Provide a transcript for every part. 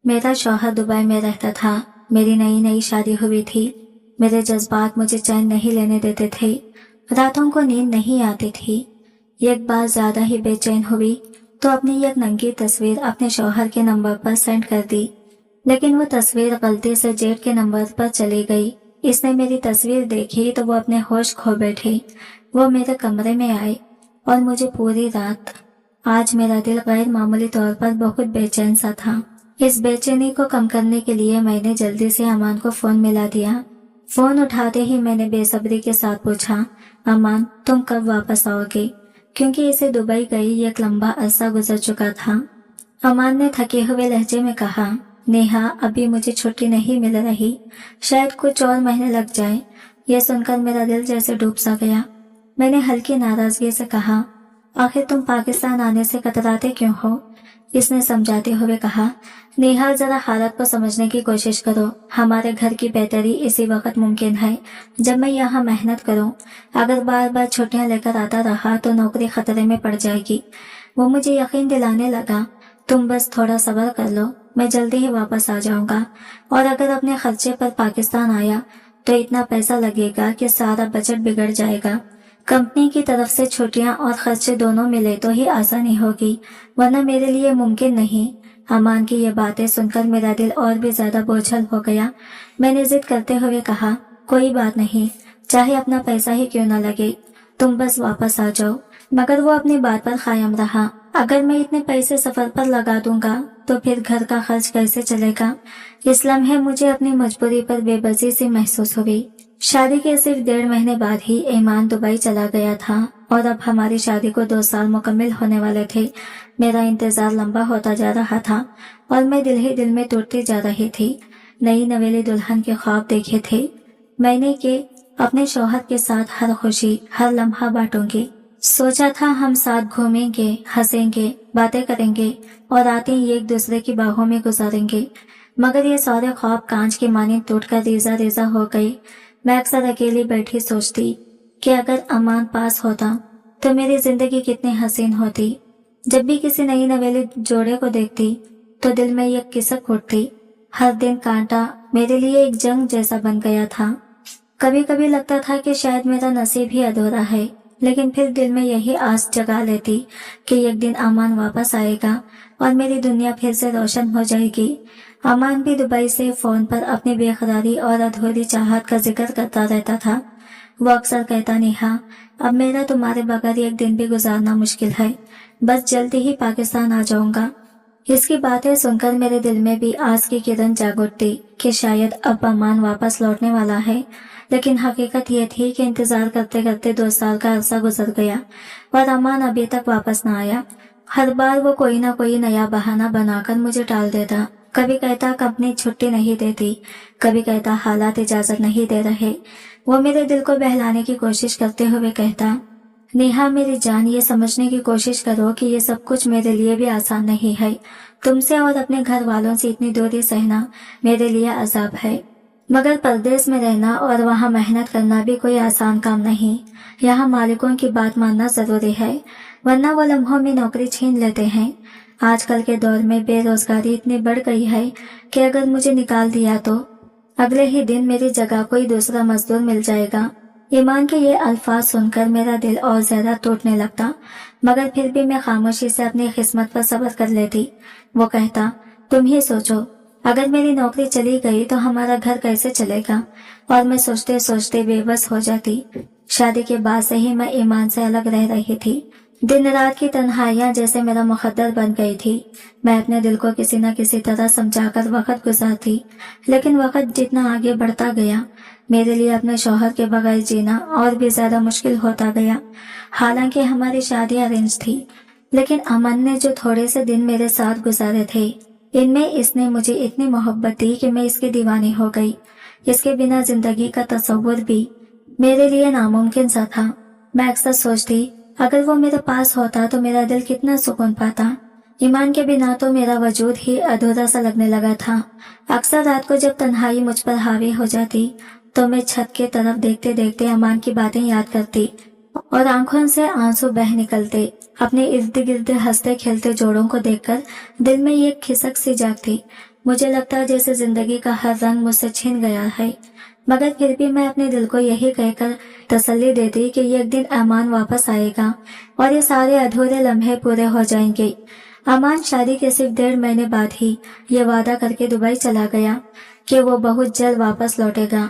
मेरा शौहर दुबई में रहता था। मेरी नई नई शादी हुई थी। मेरे जज्बात मुझे चैन नहीं लेने देते थे। रातों को नींद नहीं आती थी। एक बार ज्यादा ही बेचैन हुई तो अपनी एक नंगी तस्वीर अपने शौहर के नंबर पर सेंड कर दी, लेकिन वो तस्वीर गलती से जेठ के नंबर पर चली गई। इसने मेरी तस्वीर देखी तो वो अपने होश खो बैठी। वो मेरे कमरे में आए और मुझे पूरी रात, आज मेरा दिल गैर मामूली तौर पर बहुत बेचैन सा था। इस बेचैनी को कम करने के लिए मैंने जल्दी से अमान को फोन मिला दिया। फोन उठाते ही मैंने बेसब्री के साथ पूछा, अमान तुम कब वापस आओगे? क्योंकि इसे दुबई गई एक लंबा अरसा गुजर चुका था। अमान ने थके हुए लहजे में कहा, नेहा अभी मुझे छुट्टी नहीं मिल रही, शायद कुछ और महीने लग जाए। यह सुनकर मेरा दिल जैसे डूब सा गया। मैंने हल्की नाराजगी से कहा, आखिर तुम पाकिस्तान आने से कतराते क्यों हो? इसने समझाते हुए कहा, नेहा जरा हालत को समझने की कोशिश करो। हमारे घर की बेहतरी इसी वक्त मुमकिन है जब मैं यहाँ मेहनत करूँ। अगर बार बार छुट्टियाँ लेकर आता रहा तो नौकरी खतरे में पड़ जाएगी। वो मुझे यकीन दिलाने लगा, तुम बस थोड़ा सब्र कर लो, मैं जल्दी ही वापस आ जाऊंगा। और अगर अपने खर्चे पर पाकिस्तान आया तो इतना पैसा लगेगा कि सारा बजट बिगड़ जाएगा। कंपनी की तरफ से छुट्टियां और खर्चे दोनों मिले तो ही आसानी होगी, वरना मेरे लिए मुमकिन नहीं। अमान की ये बातें सुनकर मेरा दिल और भी ज्यादा बोझल हो गया। मैंने जिद करते हुए कहा, कोई बात नहीं, चाहे अपना पैसा ही क्यों न लगे, तुम बस वापस आ जाओ। मगर वो अपनी बात पर कायम रहा। अगर मैं इतने पैसे सफर पर लगा दूंगा तो फिर घर का खर्च कैसे चलेगा? इस लम्हे मुझे अपनी मजबूरी पर बेबसी सी महसूस हुई। शादी के सिर्फ 1.5 महीने बाद ही ईमान दुबई चला गया था और अब हमारी शादी को 2 साल मुकम्मिल होने वाले थे। मेरा इंतजार लंबा होता जा रहा था और मैं दिल ही दिल में टूटती जा रही थी। नई नवेली दुल्हन के ख्वाब देखे थे मैंने कि अपने शौहर के साथ हर खुशी हर लम्हा बांटूंगी। सोचा था हम साथ घूमेंगे, हंसेंगे, बातें करेंगे और रातें एक दूसरे की बाहों में गुजारेंगे। मगर ये सारे ख्वाब कांच की मानिंद टूटकर रेजा रेजा हो गए। मैं अक्सर अकेली बैठी सोचती कि अगर अमान पास होता तो मेरी जिंदगी कितनी हसीन होती। जब भी किसी नई नवेली जोड़े को देखती तो दिल में एक किसक उठती। हर दिन कांटा मेरे लिए एक जंग जैसा बन गया था। कभी कभी लगता था कि शायद मेरा नसीब ही अधूरा है, लेकिन फिर दिल में यही आस जगा लेती कि एक दिन अमान वापस आएगा और मेरी दुनिया फिर से रोशन हो जाएगी। अमान भी दुबई से फोन पर अपनी बेकरारी और अधूरी चाहत का जिक्र करता रहता था। वो अक्सर कहता, नेहा अब मेरा तुम्हारे बगैर एक दिन भी गुजारना मुश्किल है, बस जल्दी ही पाकिस्तान आ जाऊंगा। इसकी बातें सुनकर मेरे दिल में भी आस की किरण जाग उठती कि शायद अब अमान वापस लौटने वाला है। लेकिन हकीकत ये थी कि इंतजार करते करते 2 साल का अरसा गुजर गया और अमान अभी तक वापस न आया। हर बार वो कोई ना कोई नया बहाना बनाकर मुझे टाल देता। कभी कहता कंपनी छुट्टी नहीं देती, कभी कहता हालात इजाजत नहीं दे रहे। वो मेरे दिल को बहलाने की कोशिश करते हुए कहता, नेहा मेरी जान, ये समझने की कोशिश करो कि ये सब कुछ मेरे लिए भी आसान नहीं है। तुमसे और अपने घर वालों से इतनी दूरी सहना मेरे लिए अजाब है। मगर परदेश में रहना और वहाँ मेहनत करना भी कोई आसान काम नहीं। यहाँ मालिकों की बात मानना जरूरी है, वरना वो लम्हों में नौकरी छीन लेते हैं। आजकल के दौर में बेरोजगारी इतनी बढ़ गई है कि अगर मुझे निकाल दिया तो अगले ही दिन मेरी जगह कोई दूसरा मजदूर मिल जाएगा। ईमान के ये अल्फाज सुनकर मेरा दिल और ज्यादा टूटने लगता, मगर फिर भी मैं खामोशी से अपनी किस्मत पर सब्र कर लेती। वो कहता, तुम ही सोचो, अगर मेरी नौकरी चली गई तो हमारा घर कैसे चलेगा? और मैं सोचते सोचते बेबस हो जाती। शादी के बाद से ही मैं ईमान से अलग रह रही थी। दिन रात की तन्हाइयां जैसे मेरा मुकद्दर बन गई थी। मैं अपने दिल को किसी न किसी तरह समझाकर वक्त गुजारती, लेकिन वक्त जितना आगे बढ़ता गया मेरे लिए अपने शौहर के बगैर जीना और भी ज्यादा मुश्किल होता गया। हालांकि हमारी शादी अरेंज थी, लेकिन अमन ने जो थोड़े से दिन मेरे साथ गुजारे थे, इनमें इसने मुझे इतनी मोहब्बत दी कि मैं इसकी दीवानी हो गई। इसके बिना जिंदगी का तस्वुर भी मेरे लिए नामुमकिन सा था। मैं अक्सर सोचती, अगर वो मेरे पास होता तो मेरा दिल कितना सुकून पाता। ईमान के बिना तो मेरा वजूद ही अधूरा सा लगने लगा था। अक्सर रात को जब तन्हाई मुझ पर हावी हो जाती तो मैं छत के तरफ देखते देखते अमान की बातें याद करती और आंखों से आंसू बह निकलते। अपने इर्द गिर्द हंसते खेलते जोड़ों को देखकर दिल में एक खिसक सी जागती। मुझे लगता है जैसे जिंदगी का हर रंग मुझसे छिन गया है, मगर फिर भी मैं अपने दिल को यही कहकर तसल्ली देती कि एक दिन अमान वापस आएगा और ये सारे अधूरे लम्हे पूरे हो जाएंगे। अमान शादी के सिर्फ 1.5 महीने बाद ही ये वादा करके दुबई चला गया कि वो बहुत जल्द वापस लौटेगा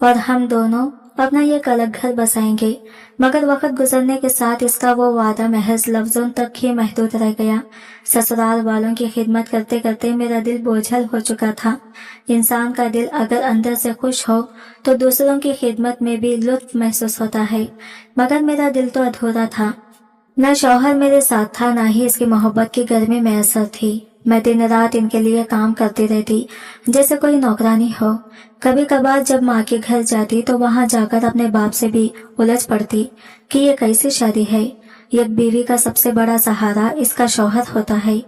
और हम दोनों अपना एक अलग घर बसाएंगे। मगर वक्त गुजरने के साथ इसका वो वादा महज लफ्जों तक ही महदूद रह गया। ससुराल वालों की खिदमत करते करते मेरा दिल बोझल हो चुका था। इंसान का दिल अगर अंदर से खुश हो तो दूसरों की खिदमत में भी लुत्फ महसूस होता है, मगर मेरा दिल तो अधूरा था। न शौहर मेरे साथ था, न ही इसकी मोहब्बत की गर्मी में असर थी। मैं दिन रात इनके लिए काम करती रहती जैसे कोई नौकरानी हो। कभी कभार जब माँ के घर जाती तो वहाँ जाकर अपने बाप से भी उलझ पड़ती कि ये कैसी शादी है। एक बीवी का सबसे बड़ा सहारा इसका शौहर होता है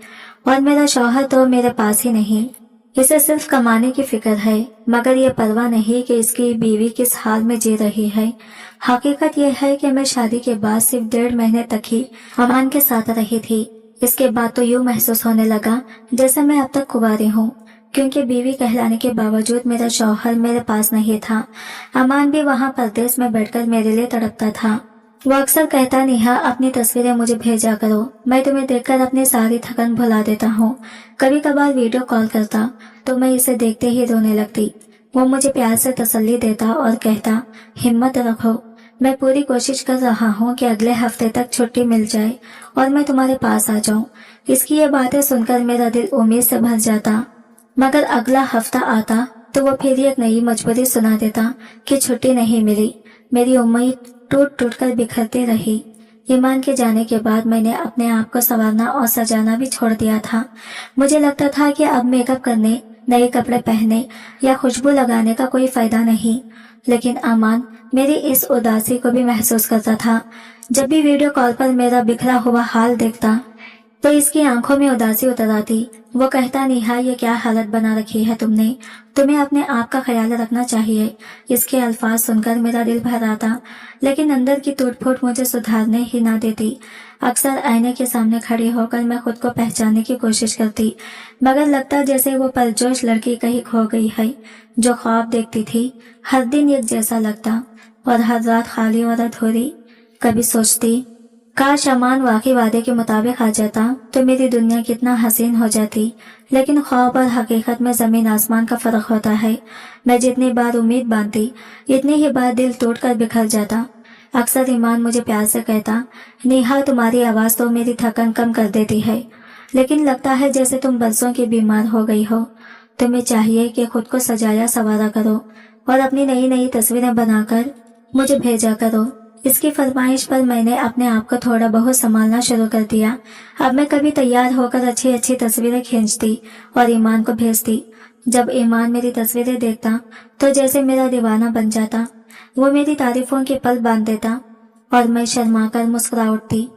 और मेरा शौहर तो मेरे पास ही नहीं। इसे सिर्फ कमाने की फिक्र है, मगर ये परवाह नहीं कि इसकी बीवी किस हाल में जी रही है। हकीकत यह है कि मैं शादी के बाद सिर्फ 1.5 महीने तक ही अमान के साथ रही थी। इसके बाद तो यूँ महसूस होने लगा जैसे मैं अब तक कुंवारी हूँ, क्योंकि बीवी कहलाने के बावजूद मेरा शौहर मेरे पास नहीं था। अमान भी वहाँ परदेश में बैठकर मेरे लिए तड़पता था। वो अक्सर कहता, नेहा अपनी तस्वीरें मुझे भेजा करो, मैं तुम्हें देखकर अपनी सारी थकन भुला देता हूँ। कभी कभार वीडियो कॉल करता तो मैं इसे देखते ही रोने लगती। वो मुझे प्यार से तसल्ली देता और कहता, हिम्मत रखो, मैं पूरी कोशिश कर रहा हूँ कि अगले हफ्ते तक छुट्टी मिल जाए और मैं तुम्हारे पास आ जाऊँ। इसकी ये बातें सुनकर मेरा दिल उम्मीद से भर जाता, मगर अगला हफ्ता आता तो वो फिर एक नई मजबूरी सुना देता कि छुट्टी नहीं मिली। मेरी उम्मीद टूट टूट कर बिखरती रही। ईमान के जाने के बाद मैंने अपने आप को संवारना और सजाना भी छोड़ दिया था। मुझे लगता था कि अब मेकअप करने, नए कपड़े पहनने या खुशबू लगाने का कोई फायदा नहीं, लेकिन अमान मेरी इस उदासी को भी महसूस करता था। जब भी वीडियो कॉल पर मेरा बिखरा हुआ हाल देखता तो इसकी आंखों में उदासी उतर आती। वो कहता, नेहा ये क्या हालत बना रखी है तुमने, तुम्हें अपने आप का ख्याल रखना चाहिए। इसके अल्फाज सुनकर मेरा दिल भर आता, लेकिन अंदर की टूट फूट मुझे सुधारने ही ना देती। अक्सर आईने के सामने खड़ी होकर मैं खुद को पहचानने की कोशिश करती, मगर लगता जैसे वो परजोश लड़की कहीं खो गई है। जो ख्वाब देखती थी हर दिन एक जैसा लगता और हर रात खाली और अधूरी। कभी सोचती, काश अमान वाकई वादे के मुताबिक आ जाता तो मेरी दुनिया कितना हसीन हो जाती। लेकिन ख्वाब और हकीकत में जमीन आसमान का फर्क होता है। मैं जितनी बार उम्मीद बांधती इतनी ही बार दिल टूट कर बिखर जाता। अक्सर ईमान मुझे प्यार से कहता, नेहा तुम्हारी आवाज़ तो मेरी थकन कम कर देती है, लेकिन लगता है जैसे तुम बरसों की बीमार हो गई हो। तुम्हें चाहिए कि खुद को सजाया संवारा करो और अपनी नई नई तस्वीरें बनाकर मुझे भेजा करो। इसकी फरमाइश पर मैंने अपने आप को थोड़ा बहुत संभालना शुरू कर दिया। अब मैं कभी तैयार होकर अच्छी अच्छी तस्वीरें खींचती और ईमान को भेजती। जब ईमान मेरी तस्वीरें देखता तो जैसे मेरा दीवाना बन जाता। वो मेरी तारीफों की पल बांध देता और मैं शर्मा कर मुस्कुरा उठती।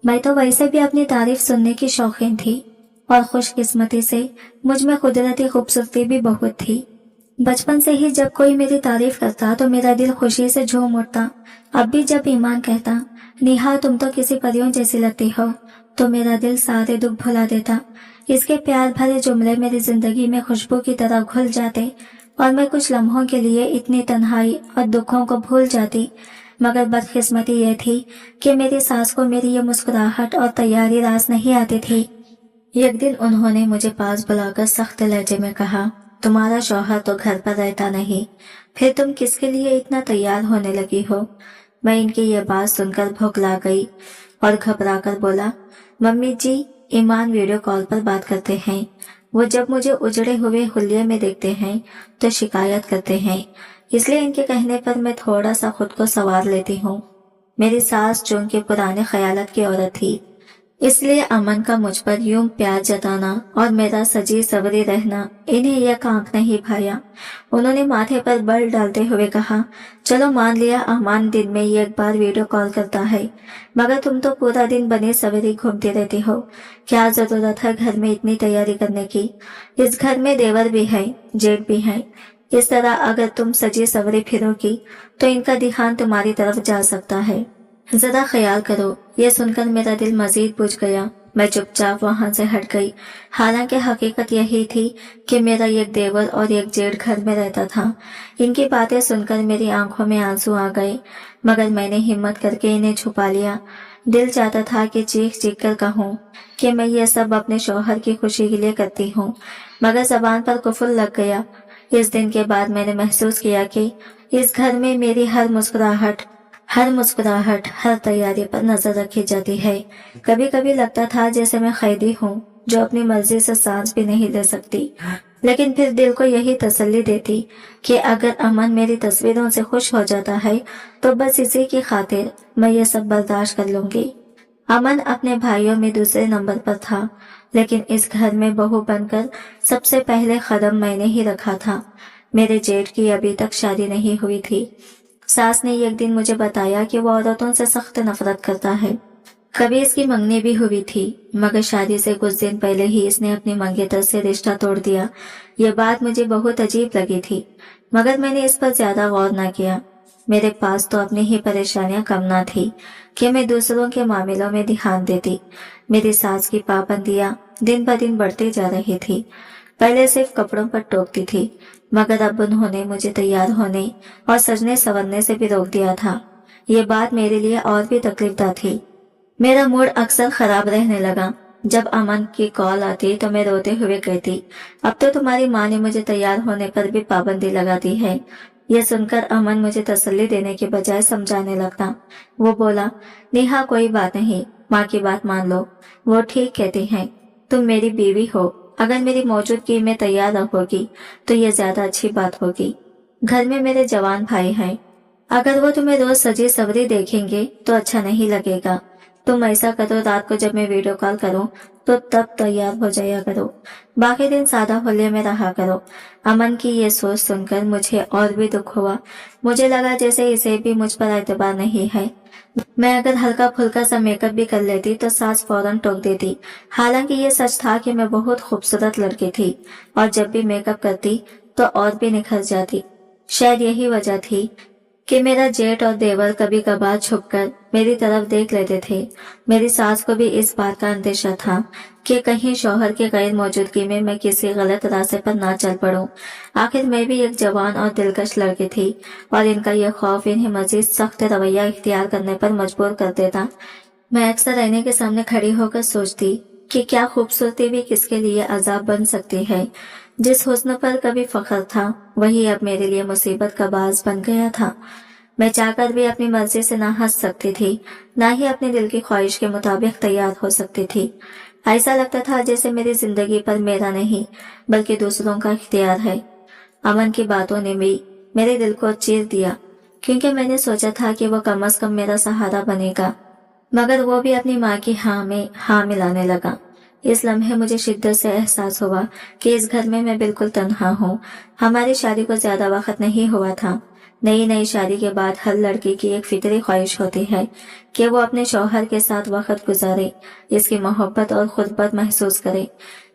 मैं तो वैसे भी अपनी तारीफ सुनने की शौकीन थी और खुशकिस्मती से मुझ में कुदरती खूबसूरती भी बहुत थी। बचपन से ही जब कोई मेरी तारीफ करता तो मेरा दिल खुशी से झूम उठता। अब भी जब ईमान कहता, नेहा तुम तो किसी परियों जैसी लगती हो, तो मेरा दिल सारे दुख भुला देता। इसके प्यार भरे जुमले मेरी जिंदगी में खुशबू की तरह घुल जाते और मैं कुछ लम्हों के लिए इतनी तन्हाई और दुखों को भूल जाती। मगर बदकिस्मती यह थी कि मेरी सास को मेरी ये मुस्कुराहट और तैयारी रास नहीं आती थी। एक दिन उन्होंने मुझे पास बुलाकर सख्त लहजे में कहा, तुम्हारा शौहर तो घर पर रहता नहीं, फिर तुम किसके लिए इतना तैयार होने लगी हो। मैं इनकी ये बात सुनकर भौंकला गई और घबराकर बोला, मम्मी जी, ईमान वीडियो कॉल पर बात करते हैं। वो जब मुझे उजड़े हुए हुलिये में देखते हैं तो शिकायत करते हैं, इसलिए इनके कहने पर मैं थोड़ा सा खुद को संवार लेती हूँ। मेरी सास चूंकि पुराने ख्यालात की औरत थी, इसलिए अमन का मुझ पर यूं प्यार जताना और मेरा सजी सवरी रहना इन्हें यह आंख नहीं भाया। उन्होंने माथे पर बल डालते हुए कहा, चलो मान लिया अमान दिन में एक बार वीडियो कॉल करता है, मगर तुम तो पूरा दिन बनी सवेरी घूमती रहती हो। क्या जरूरत है घर में इतनी तैयारी करने की। इस घर में देवर भी है, जेठ भी है। इस तरह अगर तुम सजी सवरी फिरोगी तो इनका ध्यान तुम्हारी तरफ जा सकता है। जरा ख्याल करो। यह सुनकर मेरा दिल मजीद बुझ गया मैं चुपचाप वहां से हट गई। हालांकि हकीकत यही थी कि मेरा एक देवर और एक जेठ घर में रहता था। इनकी बातें सुनकर मेरी आंखों में आंसू आ गए, मगर मैंने हिम्मत करके इन्हें छुपा लिया। दिल चाहता था कि चीख चीख कर कहूँ कि मैं ये सब अपने शौहर की खुशी के लिए करती हूँ, मगर जबान पर कुफुल लग गया। इस दिन के बाद मैंने महसूस किया कि इस घर में मेरी हर मुस्कुराहट, हर तैयारी पर नजर रखी जाती है। कभी कभी लगता था जैसे मैं कैदी हूँ जो अपनी मर्जी से सांस भी नहीं ले सकती, लेकिन फिर दिल को यही तसल्ली देती कि अगर अमन मेरी तस्वीरों से खुश हो जाता है तो बस इसी की खातिर मैं ये सब बर्दाश्त कर लूंगी। अमन अपने भाइयों में दूसरे नंबर पर था, लेकिन इस घर में बहू बनकर सबसे पहले कदम मैंने ही रखा था। मेरे जेठ की अभी तक शादी नहीं हुई थी। सास ने एक दिन मुझे बताया कि वो औरतों से सख्त नफरत करता है। कभी इसकी मंगनी भी हुई थी, मगर शादी से कुछ दिन पहले ही इसने अपनी मंगेतर से रिश्ता तोड़ दिया। ये बात मुझे बहुत अजीब लगी थी, मगर मैंने इस पर ज्यादा गौर न किया। मेरे पास तो अपनी ही परेशानियां कम ना थी कि मैं दूसरों के मामलों में ध्यान देती। मेरी सास की पाबंदियां दिन ब दिन बढ़ती जा रही थी। पहले सिर्फ कपड़ों पर टोकती थी, मगर अब उन्होंने मुझे तैयार होने और सजने संवरने से भी रोक दिया था। ये बात मेरे लिए और भी तकलीफदा थी। मेरा मूड अक्सर खराब रहने लगा। जब अमन की कॉल आती तो मैं रोते हुए कहती, अब तो तुम्हारी माँ ने मुझे तैयार होने पर भी पाबंदी लगा दी है। यह सुनकर अमन मुझे तसल्ली देने के बजाय समझाने लगता। वो बोला, नेहा कोई बात नहीं, माँ की बात मान लो, वो ठीक कहती हैं। तुम मेरी बीवी हो, अगर मेरी मौजूदगी में तैयार रहोगी तो ये ज्यादा अच्छी बात होगी। घर में मेरे जवान भाई हैं, अगर वो तुम्हें रोज सजी सवरी देखेंगे तो अच्छा नहीं लगेगा। तुम ऐसा करो, रात को जब मैं वीडियो कॉल करूं तो तब तैयार हो जाया करो, बाकी दिन सादा होले में रहा करो। अमन की ये सोच सुनकर मुझे और भी दुख हुआ। मुझे लगा जैसे इसे भी मुझ पर एतबार नहीं है। मैं अगर हल्का फुल्का सा मेकअप भी कर लेती तो सास फौरन टोक देती। हालांकि ये सच था कि मैं बहुत खूबसूरत लड़की थी और जब भी मेकअप करती तो और भी निखर जाती। शायद यही वजह थी कि मेरा जेठ और देवर कभी कभार छुपकर मेरी तरफ देख लेते थे। मेरी सास को भी इस बात का अंदेशा था कि कहीं शौहर के गैर मौजूदगी में मैं किसी गलत रास्ते पर ना चल पड़ूं। आखिर मैं भी एक जवान और दिलकश लड़की थी और इनका यह खौफ इन्हें मजीद सख्त रवैया इख्तियार करने पर मजबूर कर देता। मैं अक्सर आईने के सामने खड़ी होकर सोचती कि क्या खूबसूरती भी किसके लिए अजाब बन सकती है। जिस हुस्न पर कभी फख्र था वही अब मेरे लिए मुसीबत का बाज बन गया था। मैं चाहकर भी अपनी मर्जी से ना हंस सकती थी, ना ही अपने दिल की ख्वाहिश के मुताबिक तैयार हो सकती थी। ऐसा लगता था जैसे मेरी जिंदगी पर मेरा नहीं बल्कि दूसरों का इख्तियार है। अमन की बातों ने भी मेरे दिल को चीर दिया, क्योंकि मैंने सोचा था कि वो कम से कम मेरा सहारा बनेगा, मगर वो भी अपनी माँ की हाँ में हाँ मिलाने लगा। इस लम्हे मुझे शिद्दत से एहसास हुआ कि इस घर में मैं बिल्कुल तन्हा हूँ। हमारी शादी को ज्यादा वक्त नहीं हुआ था। नई नई शादी के बाद हर लड़की की एक फितरी ख्वाहिश होती है कि वो अपने शौहर के साथ वक्त गुजारे, इसकी मोहब्बत और खुरबत महसूस करे।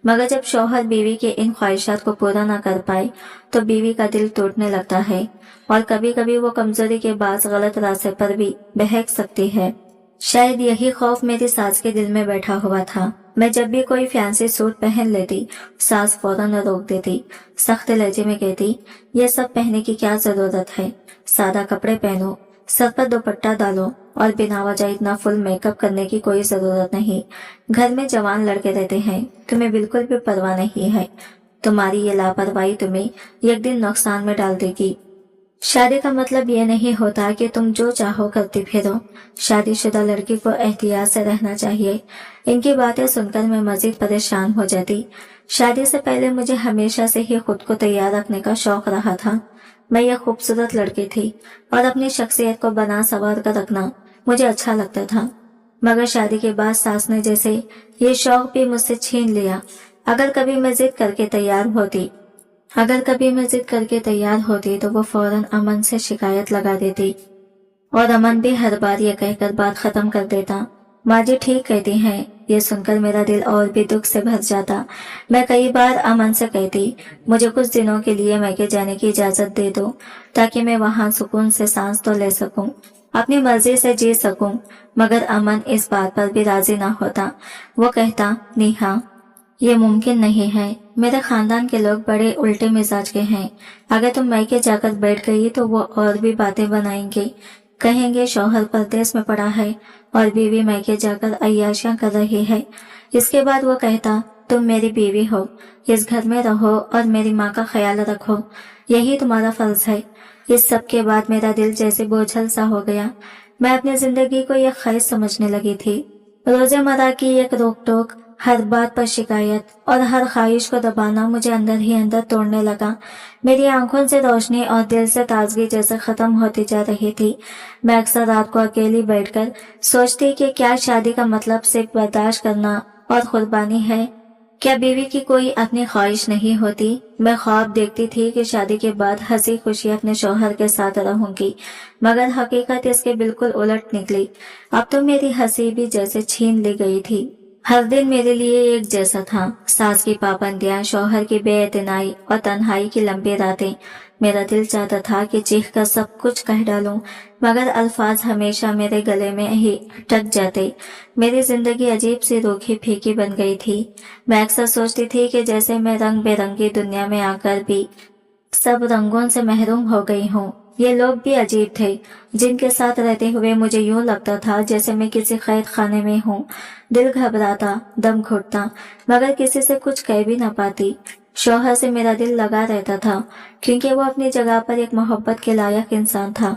मगर जब शौहर बीवी के इन ख्वाहिशात को पूरा ना कर पाए तो बीवी का दिल टूटने लगता है और कभी कभी वो कमजोरी के बाद गलत रास्ते पर भी बहक सकती है। शायद यही खौफ मेरी सास के दिल में बैठा हुआ था। मैं जब भी कोई फैंसी सूट पहन लेती, सास फौरन रोक देती। सख्त लहजे में कहती, ये सब पहनने की क्या जरूरत है, सादा कपड़े पहनो, सर पर दुपट्टा डालो और बिना वजह इतना फुल मेकअप करने की कोई जरूरत नहीं। घर में जवान लड़के रहते हैं, तुम्हें बिल्कुल भी परवाह नहीं है। तुम्हारी ये लापरवाही तुम्हें एक दिन नुकसान में डाल देगी। शादी का मतलब ये नहीं होता कि तुम जो चाहो करती फिरो। शादीशुदा लड़की को एहतियात से रहना चाहिए। इनकी बातें सुनकर मैं मजीद परेशान हो जाती। शादी से पहले मुझे हमेशा से ही खुद को तैयार रखने का शौक रहा था। मैं यह खूबसूरत लड़की थी और अपनी शख्सियत को बना संवार कर रखना मुझे अच्छा लगता था, मगर शादी के बाद सास ने जैसे ये शौक भी मुझसे छीन लिया। अगर कभी मैं जिद करके तैयार होती तो वो फौरन अमन से शिकायत लगा देती और अमन भी हर बार ये कहकर बात खत्म कर देता, माँ जी ठीक कहती हैं। ये सुनकर मेरा दिल और भी दुख से भर जाता। मैं कई बार अमन से कहती, मुझे कुछ दिनों के लिए मैके जाने की इजाजत दे दो ताकि मैं वहां सुकून से सांस तो ले सकूं। अपनी मर्जी से जी सकूं। मगर अमन इस बात पर भी राजी ना होता। वो कहता, नेहा ये मुमकिन नहीं है। मेरे खानदान के लोग बड़े उल्टे मिजाज के हैं। अगर तुम मायके जाकर बैठ गई तो वो और भी बातें बनाएंगे। कहेंगे शौहर परदेश में पड़ा है और बीवी मायके जाकर अय्याशियां कर रही है। इसके बाद वो कहता, तुम मेरी बीवी हो, इस घर में रहो और मेरी माँ का ख्याल रखो, यही तुम्हारा फर्ज है। इस सब के बाद मेरा दिल जैसे बोझल सा हो गया। मैं अपनी जिंदगी को एक ख्वाहिश समझने लगी थी। रोजमर्रा की एक रोक टोक, हर बात पर शिकायत और हर ख्वाहिश को दबाना मुझे अंदर ही अंदर तोड़ने लगा। मेरी आंखों से रोशनी और दिल से ताजगी जैसे खत्म होती जा रही थी। मैं अक्सर रात को अकेली बैठकर सोचती कि क्या शादी का मतलब सिर्फ बर्दाश्त करना और कुर्बानी है? क्या बीवी की कोई अपनी ख्वाहिश नहीं होती? मैं ख्वाब देखती थी कि शादी के बाद हंसी खुशी अपने शौहर के साथ रहूंगी, मगर हकीकत इसके बिल्कुल उलट निकली। अब तो मेरी हंसी भी जैसे छीन ली गई थी। हर दिन मेरे लिए एक जैसा था। सास की पाबंदियां, शौहर की बेइतनाई और तन्हाई की लंबी रातें। मेरा दिल चाहता था कि चीख कर सब कुछ कह डालूं, मगर अल्फाज हमेशा मेरे गले में ही अटक जाते। मेरी जिंदगी अजीब सी रूखी फीकी बन गई थी। मैं अक्सर सोचती थी कि जैसे मैं रंग बेरंगी दुनिया में आकर भी सब रंगों से महरूम हो गई हूँ। ये लोग भी अजीब थे, जिनके साथ रहते हुए मुझे यूं लगता था जैसे मैं किसी कैद खाने में हूँ। दिल घबराता, दम घुटता, मगर किसी से कुछ कह भी न पाती। शौहर से मेरा दिल लगा रहता था, क्योंकि वो अपनी जगह पर एक मोहब्बत के लायक इंसान था।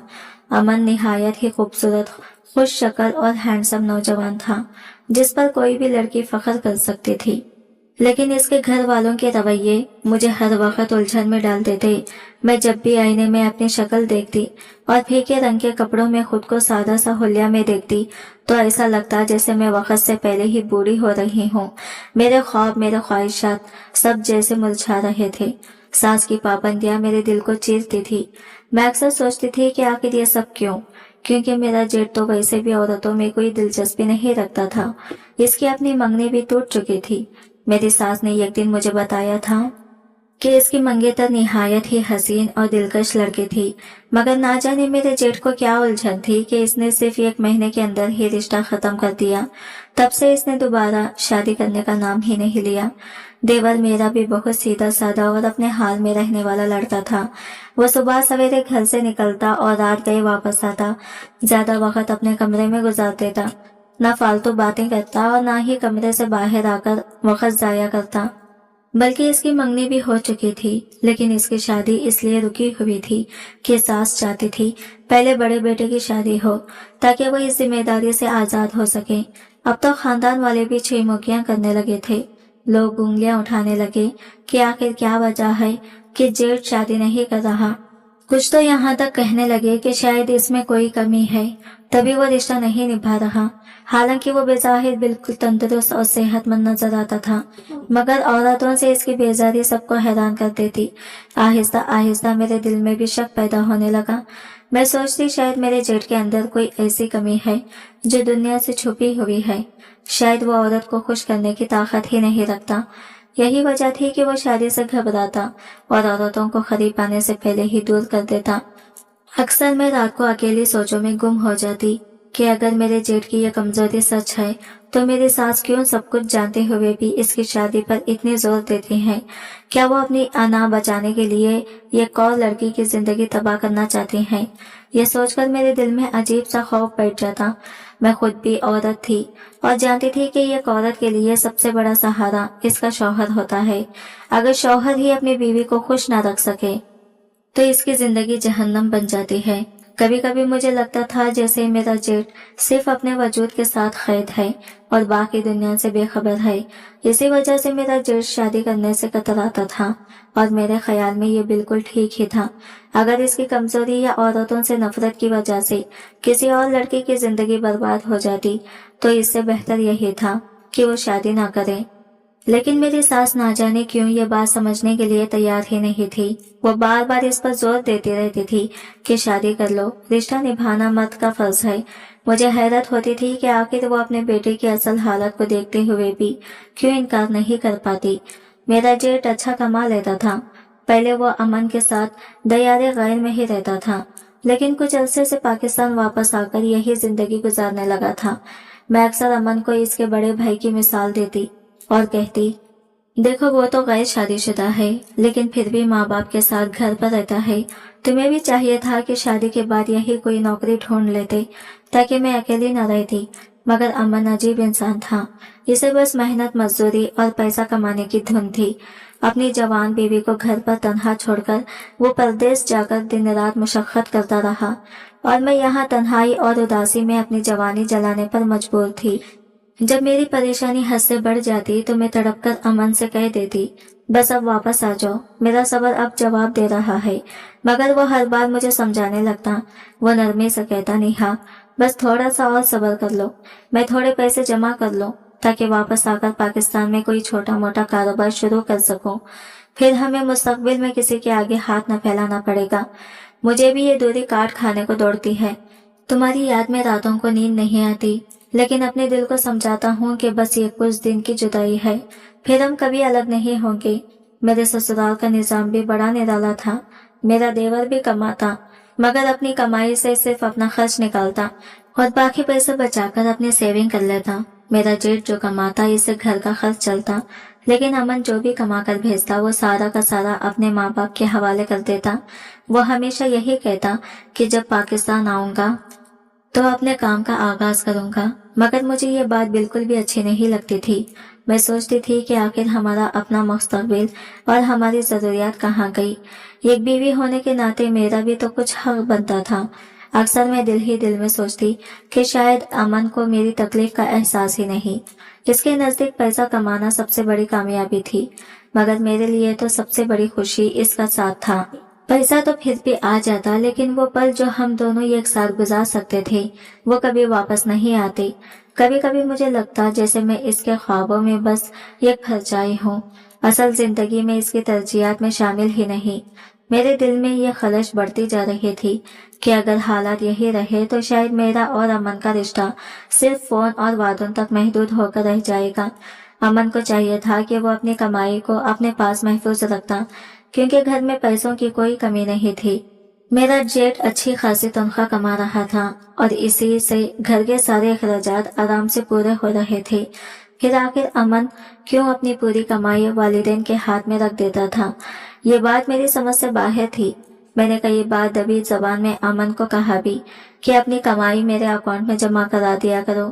अमन निहायत ही खूबसूरत, खुश शक्ल और हैंडसम नौजवान था, जिस पर कोई भी लड़की फख्र कर सकती थी। लेकिन इसके घर वालों के रवैये मुझे हर वक्त उलझन में डालते थे। मैं जब भी आईने में अपनी शक्ल देखती और फीके रंग के कपड़ों में खुद को सादा सा हुलिया में देखती, तो ऐसा लगता जैसे मैं वक्त से पहले ही बूढ़ी हो रही हूँ। मेरे ख्वाब, मेरे ख्वाहिशात सब जैसे मुरझा रहे थे। सास की पाबंदियां मेरे दिल को चीरती थी। मैं अक्सर सोचती थी कि आखिर ये सब क्यों? क्योंकि मेरा जेठ तो वैसे भी औरतों में कोई दिलचस्पी नहीं रखता था। इसकी अपनी मंगनी भी टूट चुकी थी। मेरी सास ने एक दिन मुझे बताया था कि इसकी मंगेतर निहायत ही हसीन और दिलकश लड़की थी, मगर ना जाने मेरे जेठ को क्या उलझन थी कि इसने सिर्फ 1 महीने के अंदर ही रिश्ता खत्म कर दिया। तब से इसने दोबारा शादी करने का नाम ही नहीं लिया। देवर मेरा भी बहुत सीधा साधा और अपने हाल में रहने वाला लड़का था। वो सुबह सवेरे घर से निकलता और रात गए वापस आता। ज्यादा वक्त अपने कमरे में गुजार देता, ना फालतू बातें करता और ना ही कमरे से बाहर आकर वक्त जाया करता। बल्कि इसकी मंगनी भी हो चुकी थी, लेकिन इसकी शादी इसलिए रुकी हुई थी कि सास चाहती थी पहले बड़े बेटे की शादी हो, ताकि वो इस जिम्मेदारी से आजाद हो सके। अब तो खानदान वाले भी छिमुकियां करने लगे थे। लोग उंगलियां उठाने लगे कि आखिर क्या वजह है कि जेठ शादी नहीं कर रहा। कुछ तो यहाँ तक कहने लगे कि शायद इसमें कोई कमी है, तभी वो रिश्ता नहीं निभा रहा। हालांकि वो बेजाहिर बिल्कुल तंदुरुस्त और सेहतमंद नजर आता था, मगर औरतों से इसकी बेजारी सबको हैरान कर देती। आहिस्ता आहिस्ता मेरे दिल में भी शक पैदा होने लगा। मैं सोचती शायद मेरे जेठ के अंदर कोई ऐसी कमी है जो दुनिया से छुपी हुई है। शायद वो औरत को खुश करने की ताकत ही नहीं रखता। यही वजह थी कि वो शादी से घबराता और औरतों को करीब आने से पहले ही दूर कर देता। अक्सर मैं रात को अकेली सोचों में गुम हो जाती कि अगर मेरे जेठ की यह कमजोरी सच है, तो मेरी सास क्यों सब कुछ जानते हुए भी इसकी शादी पर इतनी जोर देती हैं? क्या वो अपनी अना बचाने के लिए एक और लड़की की जिंदगी तबाह करना चाहती हैं? यह सोचकर मेरे दिल में अजीब सा खौफ बैठ जाता। मैं खुद भी औरत थी और जानती थी कि एक औरत के लिए सबसे बड़ा सहारा इसका शौहर होता है। अगर शौहर ही अपनी बीवी को खुश ना रख सके तो इसकी जिंदगी जहन्नम बन जाती है। कभी कभी मुझे लगता था जैसे मेरा जेठ सिर्फ अपने वजूद के साथ कैद है और बाकी दुनिया से बेखबर है। इसी वजह से मेरा जेठ शादी करने से कतराता था और मेरे ख्याल में ये बिल्कुल ठीक ही था। अगर इसकी कमजोरी या औरतों से नफरत की वजह से किसी और लड़की की जिंदगी बर्बाद हो जाती, तो इससे बेहतर यही था कि वो शादी ना करे। लेकिन मेरी सास ना जाने क्यों ये बात समझने के लिए तैयार ही नहीं थी। वो बार बार इस पर जोर देती रहती थी कि शादी कर लो, रिश्ता निभाना मर्द का फर्ज है। मुझे हैरत होती थी कि आखिर वो अपने बेटे की असल हालत को देखते हुए भी क्यों इनकार नहीं कर पाती। मेरा जेठ अच्छा कमा लेता था। पहले वो अमन के साथ दयारे गैर में ही रहता था लेकिन कुछ अरसे से पाकिस्तान वापस आकर यही जिंदगी गुजारने लगा था। मैं अक्सर अमन को इसके बड़े भाई की मिसाल देती और कहती, देखो वो तो गैर शादीशुदा है, लेकिन फिर भी माँ बाप के साथ घर पर रहता है। तुम्हें भी चाहिए था कि शादी के बाद यही कोई नौकरी ढूंढ लेते ताकि मैं अकेली न रहती। मगर अमन अजीब इंसान था। इसे बस मेहनत मजदूरी और पैसा कमाने की धुन थी। अपनी जवान बीवी को घर पर तन्हा छोड़कर वो परदेश जाकर दिन रात मुशक्कत करता रहा और मैं यहाँ तन्हाई और उदासी में अपनी जवानी जलाने पर मजबूर थी। जब मेरी परेशानी हद से बढ़ जाती तो मैं तड़प कर अमन से कह देती, बस अब वापस आ जाओ, मेरा सब्र अब जवाब दे रहा है। मगर वो हर बार मुझे समझाने लगता। वो नरमी से कहता, नेहा बस थोड़ा सा और सब्र कर लो, मैं थोड़े पैसे जमा कर लूं ताकि वापस आकर पाकिस्तान में कोई छोटा मोटा कारोबार शुरू कर सकूं। फिर हमें मुस्तकबिल में किसी के आगे हाथ न फैलाना पड़ेगा। मुझे भी ये दूरी काट खाने को दौड़ती है। तुम्हारी याद में रातों को नींद नहीं आती, लेकिन अपने दिल को समझाता हूँ कि बस ये कुछ दिन की जुदाई है, फिर हम कभी अलग नहीं होंगे। मेरे ससुराल का निजाम भी बड़ा निराला था। मेरा देवर भी कमाता, मगर अपनी कमाई से सिर्फ अपना खर्च निकालता और बाकी पैसे बचाकर अपनी सेविंग कर लेता। मेरा जेठ जो कमाता, इससे घर का खर्च चलता, लेकिन अमन जो भी कमा कर भेजता वो सारा का सारा अपने माँ बाप के हवाले कर देता। वो हमेशा यही कहता कि जब पाकिस्तान आऊंगा तो अपने काम का आगाज करूंगा। मगर मुझे ये बात बिल्कुल भी अच्छी नहीं लगती थी। मैं सोचती थी कि आखिर हमारा अपना मुस्तकबिल और हमारी जरूरियात कहाँ गई। एक बीवी होने के नाते मेरा भी तो कुछ हक बनता था। अक्सर मैं दिल ही दिल में सोचती कि शायद अमन को मेरी तकलीफ का एहसास ही नहीं। इसके नजदीक पैसा कमाना सबसे बड़ी कामयाबी थी, मगर मेरे लिए तो सबसे बड़ी खुशी इसका साथ था। पैसा तो फिर भी आ जाता, लेकिन वो पल जो हम दोनों एक साथ गुजार सकते थे वो कभी वापस नहीं आते। कभी कभी मुझे लगता जैसे मैं इसके ख्वाबों में बस एक परछाई हूँ, असल जिंदगी में इसकी तरजीहात में शामिल ही नहीं। मेरे दिल में ये खलश बढ़ती जा रही थी कि अगर हालात यही रहे तो शायद मेरा और अमन का रिश्ता सिर्फ फोन और वादों तक महदूद होकर रह जाएगा। अमन को चाहिए था कि वो अपनी कमाई को अपने पास महफूज रखता, क्योंकि घर में पैसों की कोई कमी नहीं थी। मेरा जेठ अच्छी खासी तनख्वाह कमा रहा था और इसी से घर के सारे अखराजात आराम से पूरे हो रहे थे। फिर आखिर अमन क्यों अपनी पूरी कमाई वालिदैन के हाथ में रख देता था? ये बात मेरी समझ से बाहर थी। मैंने कई बार दबी जबान में अमन को कहा भी कि अपनी कमाई मेरे अकाउंट में जमा करा दिया करो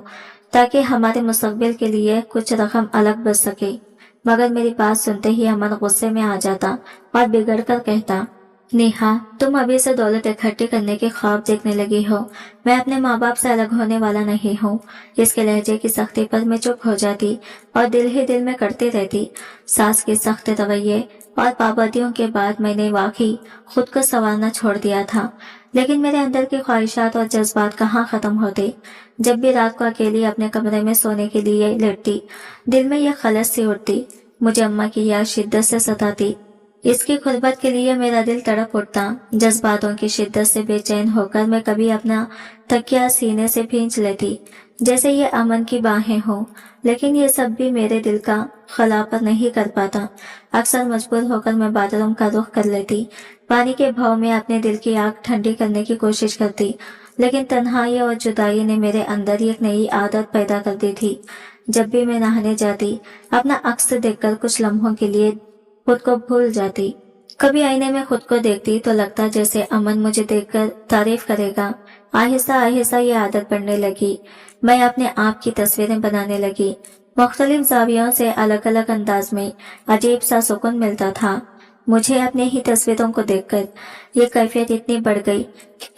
ताकि हमारे मुस्तकबिल के लिए कुछ रकम अलग बच सके। मगर मेरी बात सुनते ही अमन गुस्से में आ जाता और बिगड़ कर कहता, नेहा तुम अभी से दौलत इकट्ठी करने के ख्वाब देखने लगी हो, मैं अपने माँ बाप से अलग होने वाला नहीं हूँ। इसके लहजे की सख्ती पर मैं चुप हो जाती और दिल ही दिल में करती रहती। सास के सख्त रवैये और पाबंदियों के बाद मैंने वाकई खुद को संवारना छोड़ दिया था, लेकिन मेरे अंदर की ख्वाहिशात और जज्बात कहाँ खत्म होते। जब भी रात को अकेली अपने कमरे में सोने के लिए लेटती, दिल में यह खलस सी उठती। मुझे अम्मा की याद शिद्दत से सताती। इसकी खुरबत के लिए मेरा दिल तड़प उठता। जज्बातों की शिद्दत से बेचैन होकर मैं कभी अपना तकिया सीने से भींच लेती जैसे ये अमन की बाहें हों, लेकिन ये सब भी मेरे दिल का खलापत नहीं कर पाता। अक्सर मजबूर होकर मैं बाथरूम का रुख कर लेती, पानी के भाव में अपने दिल की आग ठंडी करने की कोशिश करती, लेकिन तन्हाई और जुदाई ने मेरे अंदर एक नई आदत पैदा कर दी थी। जब भी मैं नहाने जाती, अपना अक्स देखकर कुछ लम्हों के लिए खुद को भूल जाती। कभी आईने में खुद को देखती तो लगता जैसे अमन मुझे देखकर तारीफ करेगा। आहिस्ता आहिस्ता ये आदत बढ़ने लगी। मैं अपने आप की तस्वीरें बनाने लगी। मुख्तलिफ जावियों से अलग अलग अंदाज में अजीब सा सुकून मिलता था। मुझे अपने ही तस्वीरों को देखकर ये कैफियत इतनी बढ़ गई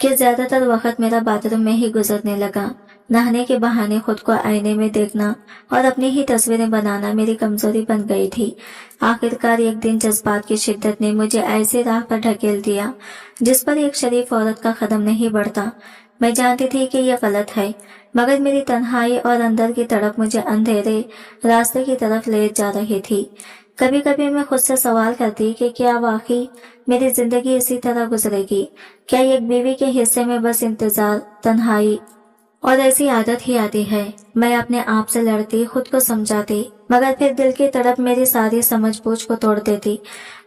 कि ज्यादातर वक्त मेरा बाथरूम में ही गुजरने लगा। नहाने के बहाने खुद को आईने में देखना और अपनी ही तस्वीरें बनाना मेरी कमजोरी बन गई थी। आखिरकार एक दिन जज्बात की शिद्दत ने मुझे ऐसे राह पर ढकेल दिया जिस पर एक शरीफ औरत का कदम नहीं बढ़ता। मैं जानती थी कि यह गलत है, मगर मेरी तन्हाई और अंदर की तड़प मुझे अंधेरे रास्ते की तरफ ले जा रही थी। कभी कभी मैं खुद से सवाल करती कि क्या वाकई मेरी जिंदगी इसी तरह गुजरेगी? क्या एक बीवी के हिस्से में बस इंतजार, तन्हाई और ऐसी आदत ही आती है? मैं अपने आप से लड़ती, खुद को समझाती, मगर फिर दिल की तड़प मेरी सारी समझबूझ को तोड़ देती।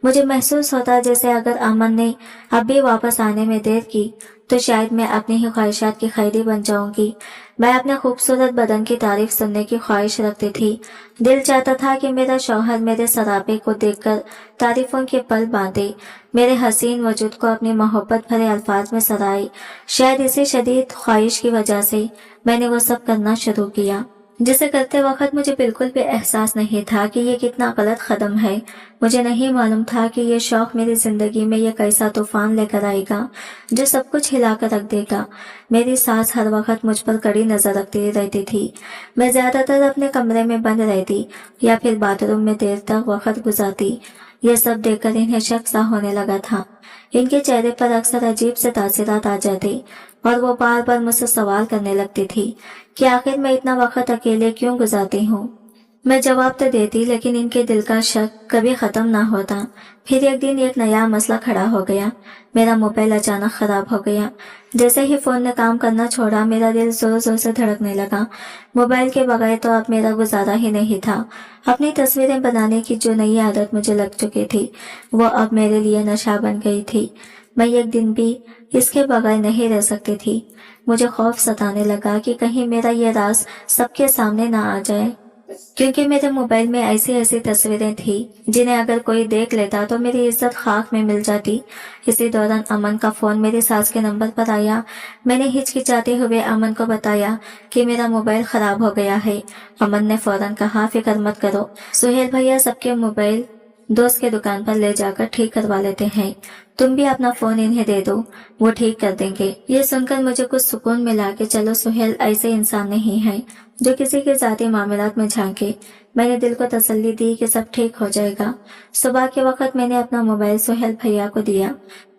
मुझे महसूस होता जैसे अगर अमन ने अब भी वापस आने में देर की तो शायद मैं अपनी ही ख्वाहिशात की खैदी बन जाऊंगी। मैं अपने खूबसूरत बदन की तारीफ सुनने की ख्वाहिश रखती थी। दिल चाहता था कि मेरा शौहर मेरे सरापे को देखकर तारीफों के पल बांधे, मेरे हसीन वजूद को अपनी मोहब्बत भरे अल्फाज में सराहे। शायद इसी शदीद ख्वाहिश की वजह से मैंने वो सब करना शुरू किया, जिसे करते वक्त मुझे बिल्कुल भी एहसास नहीं था कि ये कितना गलत कदम है। मुझे नहीं मालूम था कि ये शौक मेरी जिंदगी में एक ऐसा तूफान लेकर आएगा जो सब कुछ हिला कर रख देगा। मेरी सास हर वक्त मुझ पर कड़ी नजर रखती रहती थी। मैं ज्यादातर अपने कमरे में बंद रहती या फिर बाथरूम में देर तक वक्त गुजारती। यह सब देखकर इन्हें शक सा होने लगा था। इनके चेहरे पर अक्सर अजीब से तासुरात आ जाते और वो बार बार मुझसे सवाल करने लगती थी कि आखिर मैं इतना वक्त अकेले क्यों गुजारती हूँ। मैं जवाब तो देती, लेकिन इनके दिल का शक कभी खत्म ना होता। फिर एक दिन एक नया मसला खड़ा हो गया। मेरा मोबाइल अचानक खराब हो गया। जैसे ही फोन ने काम करना छोड़ा, मेरा दिल जोर जोर से धड़कने लगा। मोबाइल के बगैर तो अब मेरा गुजारा ही नहीं था। अपनी तस्वीरें बनाने की जो नई आदत मुझे लग चुकी थी, वो अब मेरे लिए नशा बन गई थी। मैं एक दिन भी इसके बगैर नहीं रह सकती थी। मुझे खौफ सताने लगा कि कहीं मेरा ये राज सबके सामने ना आ जाए, क्योंकि मेरे मोबाइल में ऐसी ऐसी तस्वीरें थी जिन्हें अगर कोई देख लेता तो मेरी इज्जत खाक में मिल जाती। इसी दौरान अमन का फोन मेरी सास के नंबर पर आया। मैंने हिचकिचाते हुए अमन को बताया कि मेरा मोबाइल खराब हो गया है। अमन ने फौरन कहा, फिक्र मत करो, सुहेल भैया सबके मोबाइल दोस्त के दुकान पर ले जाकर ठीक करवा लेते हैं। तुम भी अपना फोन इन्हें दे दो, वो ठीक कर देंगे। ये सुनकर मुझे कुछ सुकून मिला कि चलो सुहेल ऐसे इंसान नहीं है जो किसी के जाती मामलात में झांके। मैंने दिल को तसल्ली दी कि सब ठीक हो जाएगा। सुबह के वक्त मैंने अपना मोबाइल सुहेल भैया को दिया।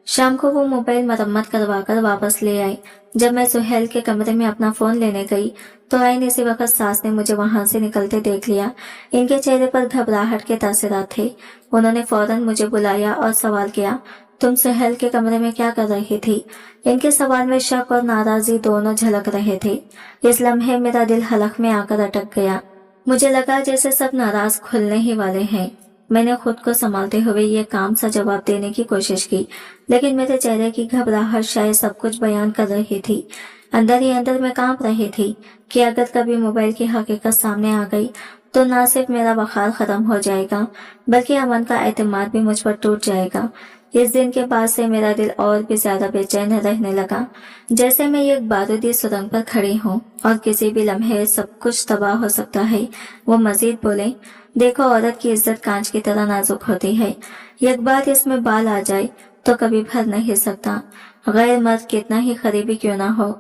शाम को वो मोबाइल मरम्मत करवाकर वापस ले आए। जब मैं सुहेल के कमरे में अपना फोन लेने गई तो आईन इसी वक्त सास ने मुझे वहां से निकलते देख लिया। इनके चेहरे पर घबराहट के तासुरात थे। उन्होंने फौरन मुझे बुलाया और सवाल किया, तुम सुहेल के कमरे में क्या कर रही थी? इनके सवाल में शक और नाराजगी दोनों झलक रहे थे। इस लम्हे मेरा दिल हलक में आकर अटक गया। मुझे लगा जैसे सब नाराज खुलने ही वाले हैं। मैंने खुद को संभालते हुए ये काम सा जवाब देने की कोशिश की, लेकिन मेरे चेहरे की घबराहट शायद सब कुछ बयान कर रही थी। अंदर ही अंदर मैं कांप रही थी कि अगर कभी मोबाइल की हकीकत सामने आ गई तो न सिर्फ मेरा वखार खत्म हो जाएगा, बल्कि अमन का एतमाद भी मुझ पर टूट जाएगा। इस दिन के बाद से मेरा दिल और भी ज्यादा बेचैन रहने लगा, जैसे मैं एक बारूदी सुरंग पर खड़ी हूँ और किसी भी लम्हे सब कुछ तबाह हो सकता है। वो मजीद बोले, देखो औरत की इज्जत कांच की तरह नाजुक होती है। एक बार इसमें बाल आ जाए तो कभी भर नहीं सकता। गैर मर्द कितना ही करीबी क्यों ना हो,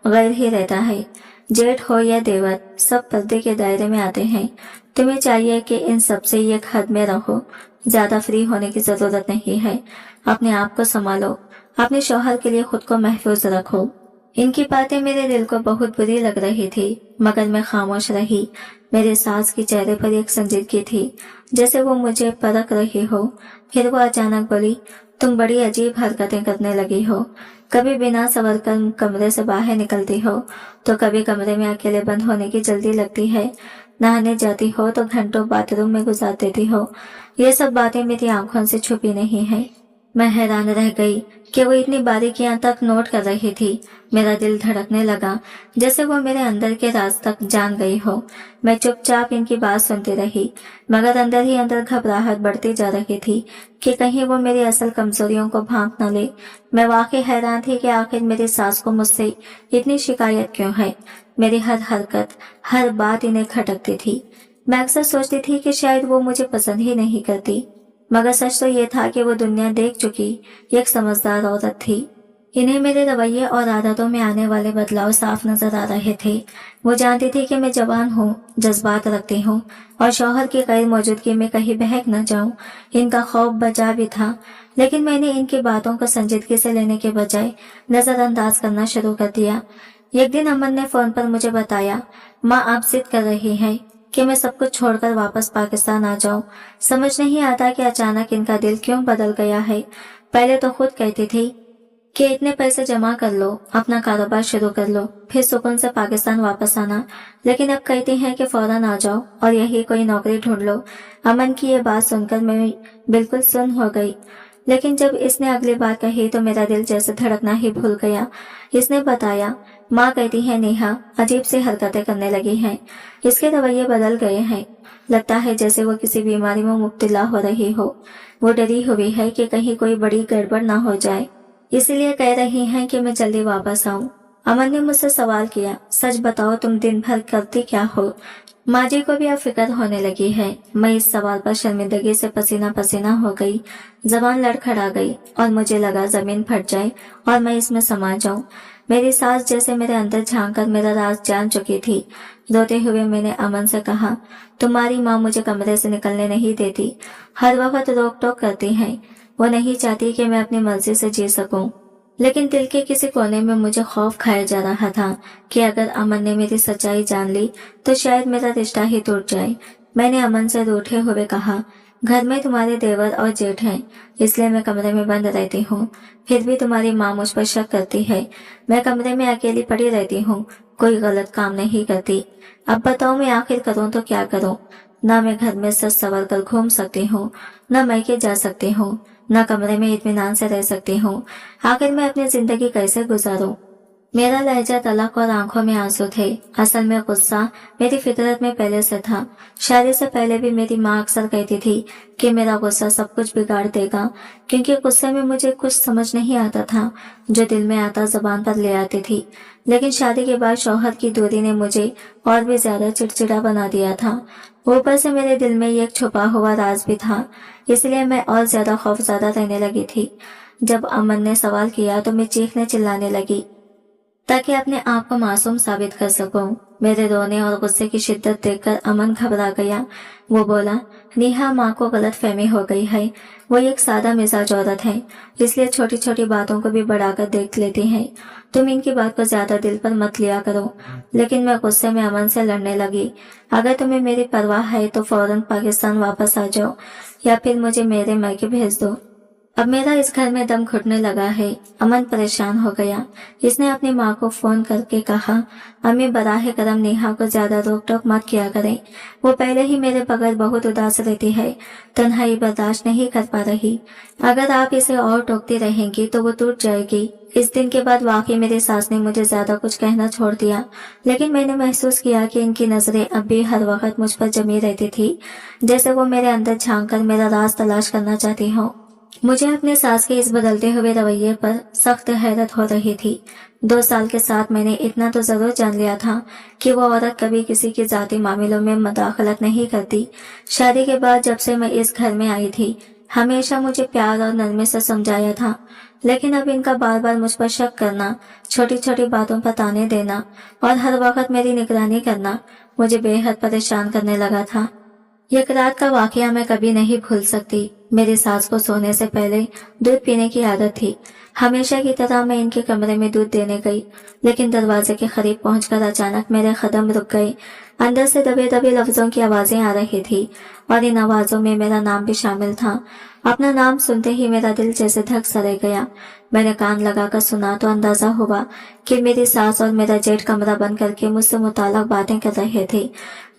गैर ही रहता है। जेठ हो या देवर, सब पर्दे के दायरे में आते हैं। तुम्हें चाहिए कि इन सब से एक हद में रहो। ज्यादा फ्री होने की जरूरत नहीं है। अपने आप को संभालो, अपने शौहर के लिए खुद को महफूज रखो। इनकी बातें मेरे दिल को बहुत बुरी लग रही थी, मगर मैं खामोश रही। मेरे सास के चेहरे पर एक संजीदगी थी, जैसे वो मुझे परख रही हो। फिर वो अचानक बोली, तुम बड़ी अजीब हरकतें करने लगी हो। कभी बिना सबर कर कमरे से बाहर निकलती हो, तो कभी कमरे में अकेले बंद होने की जल्दी लगती है। नहाने जाती हो तो घंटों बाथरूम में गुजार देती हो। ये सब बातें मेरी आंखों से छुपी नहीं है। मैं हैरान रह गई कि वो इतनी बारीकियां तक नोट कर रही थी। मेरा दिल धड़कने लगा, जैसे वो मेरे अंदर के राज तक जान गई हो। मैं चुपचाप इनकी बात सुनती रही, मगर अंदर ही अंदर घबराहट बढ़ती जा रही थी कि कहीं वो मेरी असल कमजोरियों को भांप न ले। मैं वाकई हैरान थी कि आखिर मेरी सास को मुझसे इतनी शिकायत क्यों है। मेरी हर हरकत, हर बात इन्हें खटकती थी। मैं अक्सर सोचती थी कि शायद वो मुझे पसंद ही नहीं करती, मगर सच तो ये था कि वो दुनिया देख चुकी एक समझदार औरत थी। इन्हें मेरे रवैये और आदतों में आने वाले बदलाव साफ नजर आ रहे थे। वो जानती थी कि मैं जवान हूँ, जज्बात रखती हूँ और शौहर की गैर मौजूदगी में कहीं बहक न जाऊं। इनका खौफ बचा भी था, लेकिन मैंने इनकी बातों को संजीदगी से लेने के बजाय नजरअंदाज करना शुरू कर दिया। एक दिन अमन ने फोन पर मुझे बताया, माँ आप जिद कर रही है कि मैं सब कुछ छोड़कर वापस पाकिस्तान आ जाऊं। समझ नहीं आता कि अचानक इनका दिल क्यों बदल गया है। पहले तो खुद कहती थी कि इतने पैसे जमा कर लो, अपना कारोबार शुरू कर लो, फिर सुकून से पाकिस्तान वापस आना, लेकिन अब कहती हैं कि फौरन आ जाओ और यही कोई नौकरी ढूंढ लो। अमन की ये बात सुनकर मैं बिल्कुल सुन्न हो गई। लेकिन जब इसने अगली बात कही तो मेरा दिल जैसे धड़कना ही भूल गया। इसने बताया, माँ कहती है नेहा अजीब सी हरकतें करने लगी हैं, इसके रवैये बदल गए हैं, लगता है जैसे वो किसी बीमारी में मुब्तला हो रही हो। वो डरी हुई है कि कहीं कोई बड़ी गड़बड़ ना हो जाए, इसीलिए कह रही हैं कि मैं जल्दी वापस आऊं। अमन ने मुझसे सवाल किया, सच बताओ तुम दिन भर करती क्या हो? माँ जी को भी अब फिक्र होने लगी है। मैं इस सवाल पर शर्मिंदगी से पसीना पसीना हो गई, जबान लड़खड़ा गई और मुझे लगा जमीन फट जाए और मैं इसमें समा जाऊं। मेरी सास जैसे मेरे अंदर झांक कर मेरा राज जान चुकी थी। रोते हुए मैंने अमन से कहा, तुम्हारी माँ मुझे कमरे से निकलने नहीं देती, हर वक्त रोक टोक करती है। वो नहीं चाहती कि मैं अपनी मर्जी से जी सकूं। लेकिन दिल के किसी कोने में मुझे खौफ खाया जा रहा था कि अगर अमन ने मेरी सच्चाई जान ली तो शायद मेरा रिश्ता ही टूट जाए। मैंने अमन से रूठे हुए कहा, घर में तुम्हारे देवर और जेठ हैं, इसलिए मैं कमरे में बंद रहती हूँ। फिर भी तुम्हारी माँ मुझ पर शक करती है। मैं कमरे में अकेली पड़ी रहती हूँ, कोई गलत काम नहीं करती। अब बताओ मैं आखिर करूँ तो क्या करूँ? ना मैं घर में सच संवर कर घूम सकती हूँ, न मैके जा सकती हूँ, न कमरे में इत्मीनान से रह सकती हूँ। आखिर मैं अपनी जिंदगी कैसे गुजारूं? मेरा लहजा तलक और आंखों में आंसू थे। असल में गुस्सा मेरी फितरत में पहले से था। शादी से पहले भी मेरी माँ अक्सर कहती थी कि मेरा गुस्सा सब कुछ बिगाड़ देगा, क्योंकि गुस्से में मुझे कुछ समझ नहीं आता था। जो दिल में आता जुबान पर ले आती थी। लेकिन शादी के बाद शौहर की दूरी ने मुझे और भी ज्यादा चिड़चिड़ा बना दिया था। ऊपर से मेरे दिल में एक छुपा हुआ राज भी था, इसलिए मैं और ज्यादा खौफजदा रहने लगी थी। जब अमन ने सवाल किया तो मैं चीखने चिल्लाने लगी ताकि अपने आप को मासूम साबित कर सकूं। मेरे रोने और गुस्से की शिद्दत देखकर अमन घबरा गया। वो बोला, नेहा माँ को गलत फहमी हो गई है। वो एक सादा मिजाज औरत है, इसलिए छोटी छोटी बातों को भी बढ़ाकर देख लेती हैं। तुम इनकी बात को ज्यादा दिल पर मत लिया करो। लेकिन मैं गुस्से में अमन से लड़ने लगी। अगर तुम्हें मेरी परवाह है तो फौरन पाकिस्तान वापस आ जाओ या फिर मुझे मेरे मायके भेज दो। अब मेरा इस घर में दम घुटने लगा है। अमन परेशान हो गया। इसने अपनी माँ को फोन करके कहा, अम्मी बराह करम नेहा को ज्यादा रोक टोक मत किया करें। वो पहले ही मेरे बगैर बहुत उदास रहती है, तन्हाई बर्दाश्त नहीं कर पा रही। अगर आप इसे और टोकती रहेंगी तो वो टूट जाएगी। इस दिन के बाद वाकई मेरी सास ने मुझे ज्यादा कुछ कहना छोड़ दिया, लेकिन मैंने महसूस किया कि इनकी नजरें अब भी हर वक्त मुझ पर जमी रहती थी, जैसे वो मेरे अंदर झांक कर मेरा राज तलाश करना चाहती हो। मुझे अपने सास के इस बदलते हुए रवैये पर सख्त हैरत हो रही थी। 2 साल के साथ मैंने इतना तो जरूर जान लिया था कि वो औरत कभी किसी के जाती मामलों में मदाखलत नहीं करती। शादी के बाद जब से मैं इस घर में आई थी, हमेशा मुझे प्यार और नरमी से समझाया था, लेकिन अब इनका बार बार मुझ पर शक करना, छोटी छोटी बातों पर ताने देना और हर वक्त मेरी निगरानी करना मुझे बेहद परेशान करने लगा था। एक रात का वाकया मैं कभी नहीं भूल सकती। मेरी सास को सोने से पहले दूध पीने की आदत थी। हमेशा की तरह मैं इनके कमरे में दूध देने गई, लेकिन दरवाजे के करीब पहुंचकर अचानक मेरे कदम रुक गए। अंदर से दबे दबे लफ्जों की आवाजें आ रही थी और इन आवाजों में मेरा नाम भी शामिल था। अपना नाम सुनते ही मेरा दिल जैसे धक सा रह गया। मैंने कान लगाकर सुना तो अंदाजा हुआ कि मेरी सास और मेरा जेठ कमरा बंद करके मुझसे मुताल्लिक बातें कर रहे थे।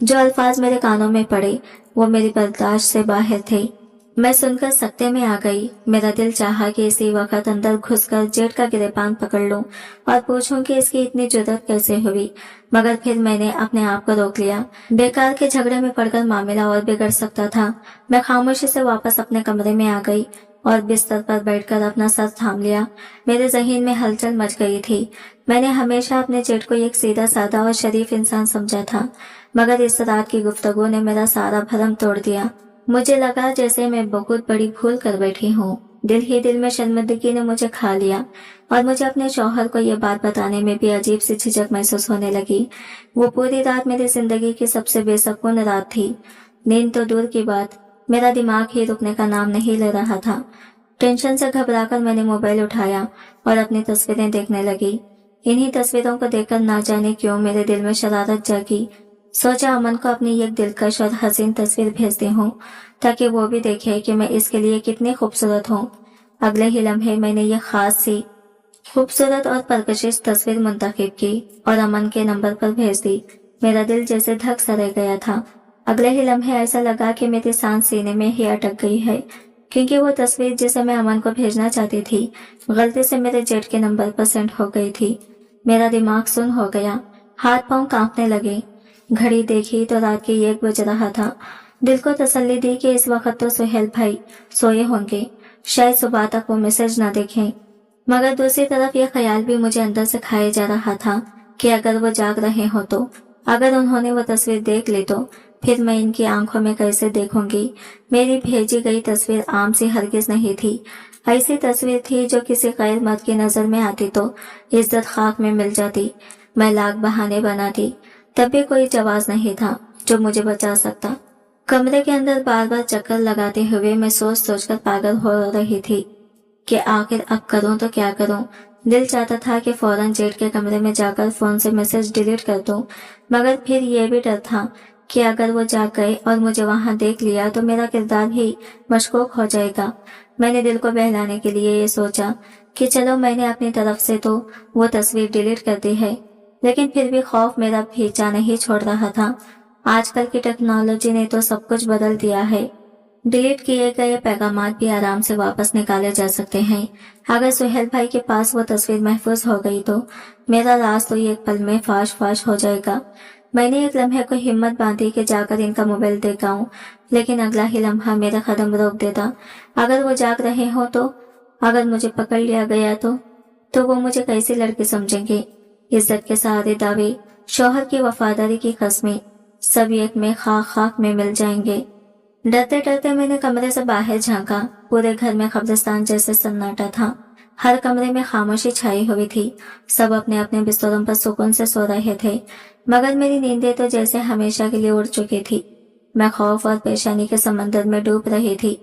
जो अल्फाज मेरे कानों में पड़े वो मेरी बर्दाश्त से बाहर थे। मैं सुनकर सकते में आ गई। मेरा दिल चाहा कि इसी वक्त अंदर घुसकर जेठ का गिरेबान पकड़ लूं और पूछूं कि इसकी इतनी जुर्रत कैसे हुई, मगर फिर मैंने अपने आप को रोक लिया। बेकार के झगड़े में पड़कर मामला और बिगड़ सकता था। मैं खामोशी से वापस अपने कमरे में आ गई और बिस्तर पर बैठकर अपना सर थाम लिया। मेरे जहन में हलचल मच गई थी। मैंने हमेशा अपने जेठ को एक सीधा साधा और शरीफ इंसान समझा था, मगर इस रात की गुफ्तगू ने मेरा सारा भरम तोड़ दिया। मुझे लगा जैसे मैं बहुत बड़ी भूल कर बैठी हूँ। दिल ही दिल में शर्मिंदगी ने मुझे खा लिया और मुझे अपने शौहर को ये बात बताने में भी अजीब सी झिझक महसूस होने लगी। वो पूरी रात मेरी जिंदगी की सबसे बेसुकून रात थी। नींद तो दूर की बात, मेरा दिमाग ही रुकने का नाम नहीं ले रहा था। टेंशन से घबराकर मैंने मोबाइल उठाया और अपनी तस्वीरें देखने लगी। इन्हीं तस्वीरों को देखकर ना जाने क्यों मेरे दिल में शरारत जागी। सोचा अमन को अपनी एक दिलकश और हसीन तस्वीर भेजती हूँ ताकि वो भी देखे कि मैं इसके लिए कितनी खूबसूरत हूँ। अगले ही लम्हे मैंने ये खास सी खूबसूरत और परकशिश तस्वीर मुंतखब की और अमन के नंबर पर भेज दी। मेरा दिल जैसे धक सा रह गया था। अगले ही लम्हे ऐसा लगा कि मेरी सांस सीने में ही अटक गई है। क्योंकि वो तस्वीर जिसे मैं अमन को भेजना चाहती थी गलती से मेरे जेट के नंबर पर सेंड हो गई थी। मेरा दिमाग सुन्न हो गया, हाथ पांव कांपने लगे। घड़ी देखी तो रात के 1 बज रहा था। दिल को तसल्ली दी कि इस वक्त तो सुहेल भाई सोए होंगे, शायद सुबह तक वो मैसेज ना देखें। मगर दूसरी तरफ यह ख्याल भी मुझे अंदर से खाए जा रहा था कि अगर वो जाग रहे हो तो, अगर उन्होंने वो तस्वीर देख ली तो फिर मैं इनकी आंखों में कैसे देखूंगी। मेरी भेजी गई तस्वीर आम सी हरगिज नहीं थी। ऐसी तस्वीर थी जो किसी गैर मर्द की नजर में आती तो इज्जत खाक में मिल जाती। मैं लाख बहाने बनाती, तब भी कोई जवाब नहीं था जो मुझे बचा सकता। कमरे के अंदर बार बार चक्कर लगाते हुए मैं सोच सोच कर पागल हो रही थी कि आखिर अब करूं तो क्या करूं। दिल चाहता था कि फौरन जेट के कमरे में जाकर फोन से मैसेज डिलीट कर दूं, मगर फिर यह भी डर था कि अगर वो जाग गए और मुझे वहां देख लिया तो मेरा किरदार ही मशकूक हो जाएगा। मैंने दिल को बहलाने के लिए ये सोचा कि चलो मैंने अपनी तरफ से तो वो तस्वीर डिलीट कर दी है, लेकिन फिर भी खौफ मेरा पीछा नहीं छोड़ रहा था। आजकल की टेक्नोलॉजी ने तो सब कुछ बदल दिया है। डिलीट किए गए पैगामात भी आराम से वापस निकाले जा सकते हैं। अगर सुहेल भाई के पास वो तस्वीर महफूज हो गई तो मेरा राज तो एक पल में फाश फाश हो जाएगा। मैंने एक लम्हे को हिम्मत बांधी कि जाकर इनका मोबाइल देखाऊं, लेकिन अगला ही लम्हा मेरा कदम रोक देता। अगर वो जाग रहे हो तो, अगर मुझे पकड़ लिया गया तो वो मुझे कैसी लड़की समझेंगे। इज्जत के सहारे दावे, शौहर की वफादारी की कस्में सब एक में खाक खाक में मिल जाएंगे। डरते डरते मैंने कमरे से बाहर झांका। पूरे घर में कब्रिस्तान जैसे सन्नाटा था। हर कमरे में खामोशी छाई हुई थी। सब अपने अपने बिस्तरों पर सुकून से सो रहे थे, मगर मेरी नींदें तो जैसे हमेशा के लिए उड़ चुकी थी। मैं खौफ और परेशानी के समंदर में डूब रही थी।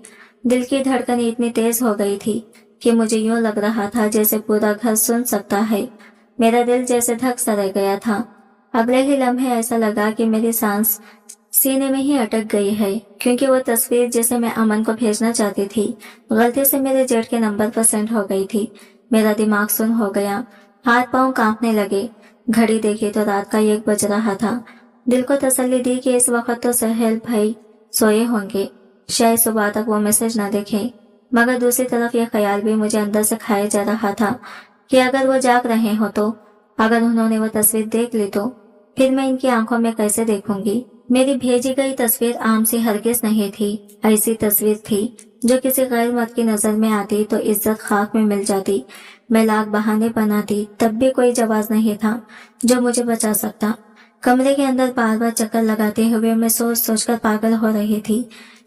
दिल की धड़कन इतनी तेज हो गई थी कि मुझे यूं लग रहा था जैसे पूरा घर सुन सकता है। मेरा दिल जैसे धक सा रह गया था। अगले ही लम्हे ऐसा लगा कि मेरी सांस सीने में ही अटक गई है, क्योंकि वो तस्वीर जिसे मैं अमन को भेजना चाहती थी गलती से मेरे जेट के नंबर पर सेंड हो गई थी। मेरा दिमाग सुन्न हो गया, हाथ पांव कांपने लगे। घड़ी देखी तो रात का 1 बज रहा था। दिल को तसल्ली दी कि इस वक्त तो सुहेल भाई सोए होंगे, शायद सुबह तक वो मैसेज ना देखें। मगर दूसरी तरफ यह ख्याल भी मुझे अंदर से खाए जा रहा था कि अगर वो जाग रहे हो तो, अगर उन्होंने वो तस्वीर देख ली तो फिर मैं इनकी आंखों में कैसे देखूंगी। मेरी भेजी गई तस्वीर आम सी हरगिज नहीं थी। ऐसी तस्वीर थी जो किसी गैर मर्द की नजर में आती तो इज्जत खाक में मिल जाती। मैं लाख बहाने बनाती, तब भी कोई जवाब नहीं था जो मुझे बचा सकता। कमरे के अंदर बार बार चक्कर लगाते हुए मैं सोच सोच कर पागल हो रही थी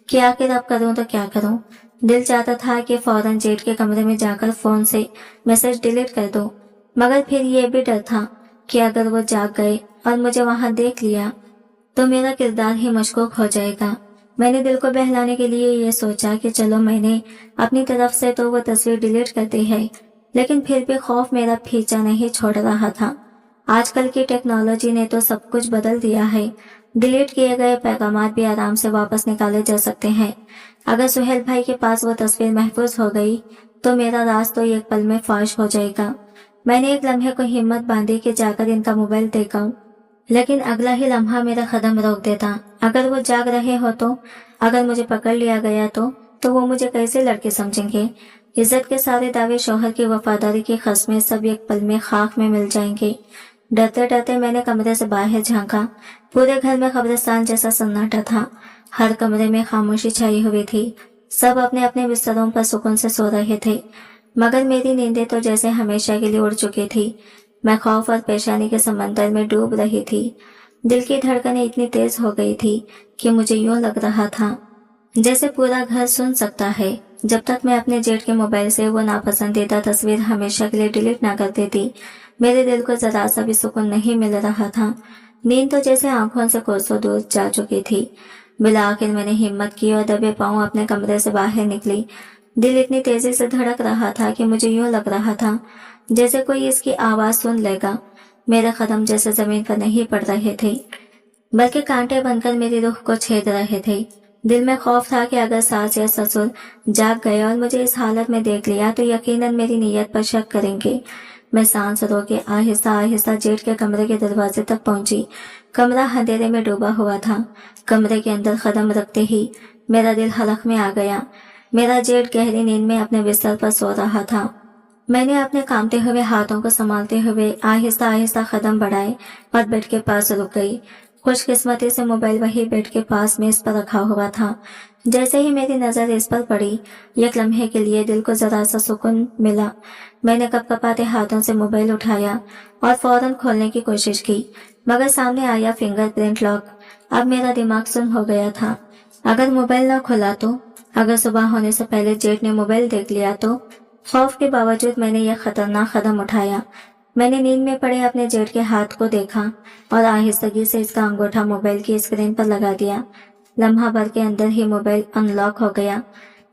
कि आखिर अब करूं तो क्या करूं। दिल चाहता था कि फौरन जेट के कमरे में जाकर फोन से मैसेज डिलीट कर दूं, मगर फिर यह भी डर था कि अगर वो जाग गए और मुझे वहां देख लिया तो मेरा किरदार ही मशकूक हो जाएगा। मैंने दिल को बहलाने के लिए ये सोचा कि चलो मैंने अपनी तरफ से तो वो तस्वीर डिलीट कर दी है, लेकिन फिर भी खौफ मेरा पीछा नहीं छोड़ रहा था। आजकल की टेक्नोलॉजी ने तो सब कुछ बदल दिया है। डिलीट किए गए पैगामात भी आराम से वापस निकाले जा सकते हैं। अगर सुहेल भाई के पास वो तस्वीर महफूज हो गई तो मेरा राज तो एक पल में फाश हो जाएगा। मैंने एक लम्हे को हिम्मत बांधी कि जाकर इनका मोबाइल देखाऊं, लेकिन अगला ही लम्हा मेरा कदम रोक देता। अगर वो जाग रहे हो तो, अगर मुझे पकड़ लिया गया तो वो मुझे कैसे लड़के समझेंगे। इज्जत के सारे दावे, शौहर की वफादारी की कस्में सब एक पल में खाक में मिल जाएंगे। डरते डरते मैंने कमरे से बाहर झांका। पूरे घर में कब्रिस्तान जैसा सन्नाटा था। हर कमरे में खामोशी छाई हुई थी। सब अपने अपने बिस्तरों पर सुकून से सो रहे थे, मगर मेरी नींदें तो जैसे हमेशा के लिए उड़ चुकी थी। मैं खौफ और परेशानी के समंदर में डूब रही थी। दिल की धड़कनें इतनी तेज हो गई थी कि मुझे यूं लग रहा था जैसे पूरा घर सुन सकता है। जब तक मैं अपने जेट के मोबाइल से वो नापसंदीदा तस्वीर हमेशा के लिए डिलीट ना कर देती, मेरे दिल को जरा सा भी सुकून नहीं मिल रहा था। नींद तो जैसे आंखों से कोसों दूर जा चुकी थी। बिला आखिर मैंने हिम्मत की और दबे पांव अपने कमरे से बाहर निकली। दिल इतनी तेजी से धड़क रहा था कि मुझे यूं लग रहा था जैसे कोई इसकी आवाज सुन लेगा। मेरे कदम जैसे जमीन पर नहीं पड़ रहे थे, बल्कि कांटे बनकर मेरी रूह को छेद रहे थे। दिल में खौफ था कि अगर सास या ससुर जाग गए और मुझे इस हालत में देख लिया तो यकीनन मेरी नीयत पर शक करेंगे। मैं सांस रोके आहिस्ता आहिस्ता जेठ के कमरे के दरवाजे तक पहुंची। कमरा अंधेरे में डूबा हुआ था। कमरे के अंदर कदम रखते ही मेरा दिल हलक में आ गया। मेरा जेठ गहरी नींद में अपने बिस्तर पर सो रहा था। मैंने अपने कांपते हुए हाथों को संभालते हुए आहिस्ता आहिस्ता कदम बढ़ाए और बेड के पास रुक गई। खुशकिस्मती से मोबाइल वही बेड के पास मेज पर रखा हुआ था। जैसे ही मेरी नजर इस पर पड़ी, एक लम्हे के लिए दिल को जरा सा सुकून मिला। मैंने कपकपाते हाथों से मोबाइल उठाया और फौरन खोलने की कोशिश की, मगर सामने आया फिंगरप्रिंट लॉक। अब मेरा दिमाग सुन्न हो गया था। अगर मोबाइल ना खुला तो, अगर सुबह होने से पहले जेठ ने मोबाइल देख लिया तो। खौफ के बावजूद मैंने यह खतरनाक कदम उठाया। मैंने नींद में पड़े अपने जेठ के हाथ को देखा और आहिस्तगी से इसका अंगूठा मोबाइल की स्क्रीन पर लगा दिया। लम्हा भर के अंदर ही मोबाइल अनलॉक हो गया।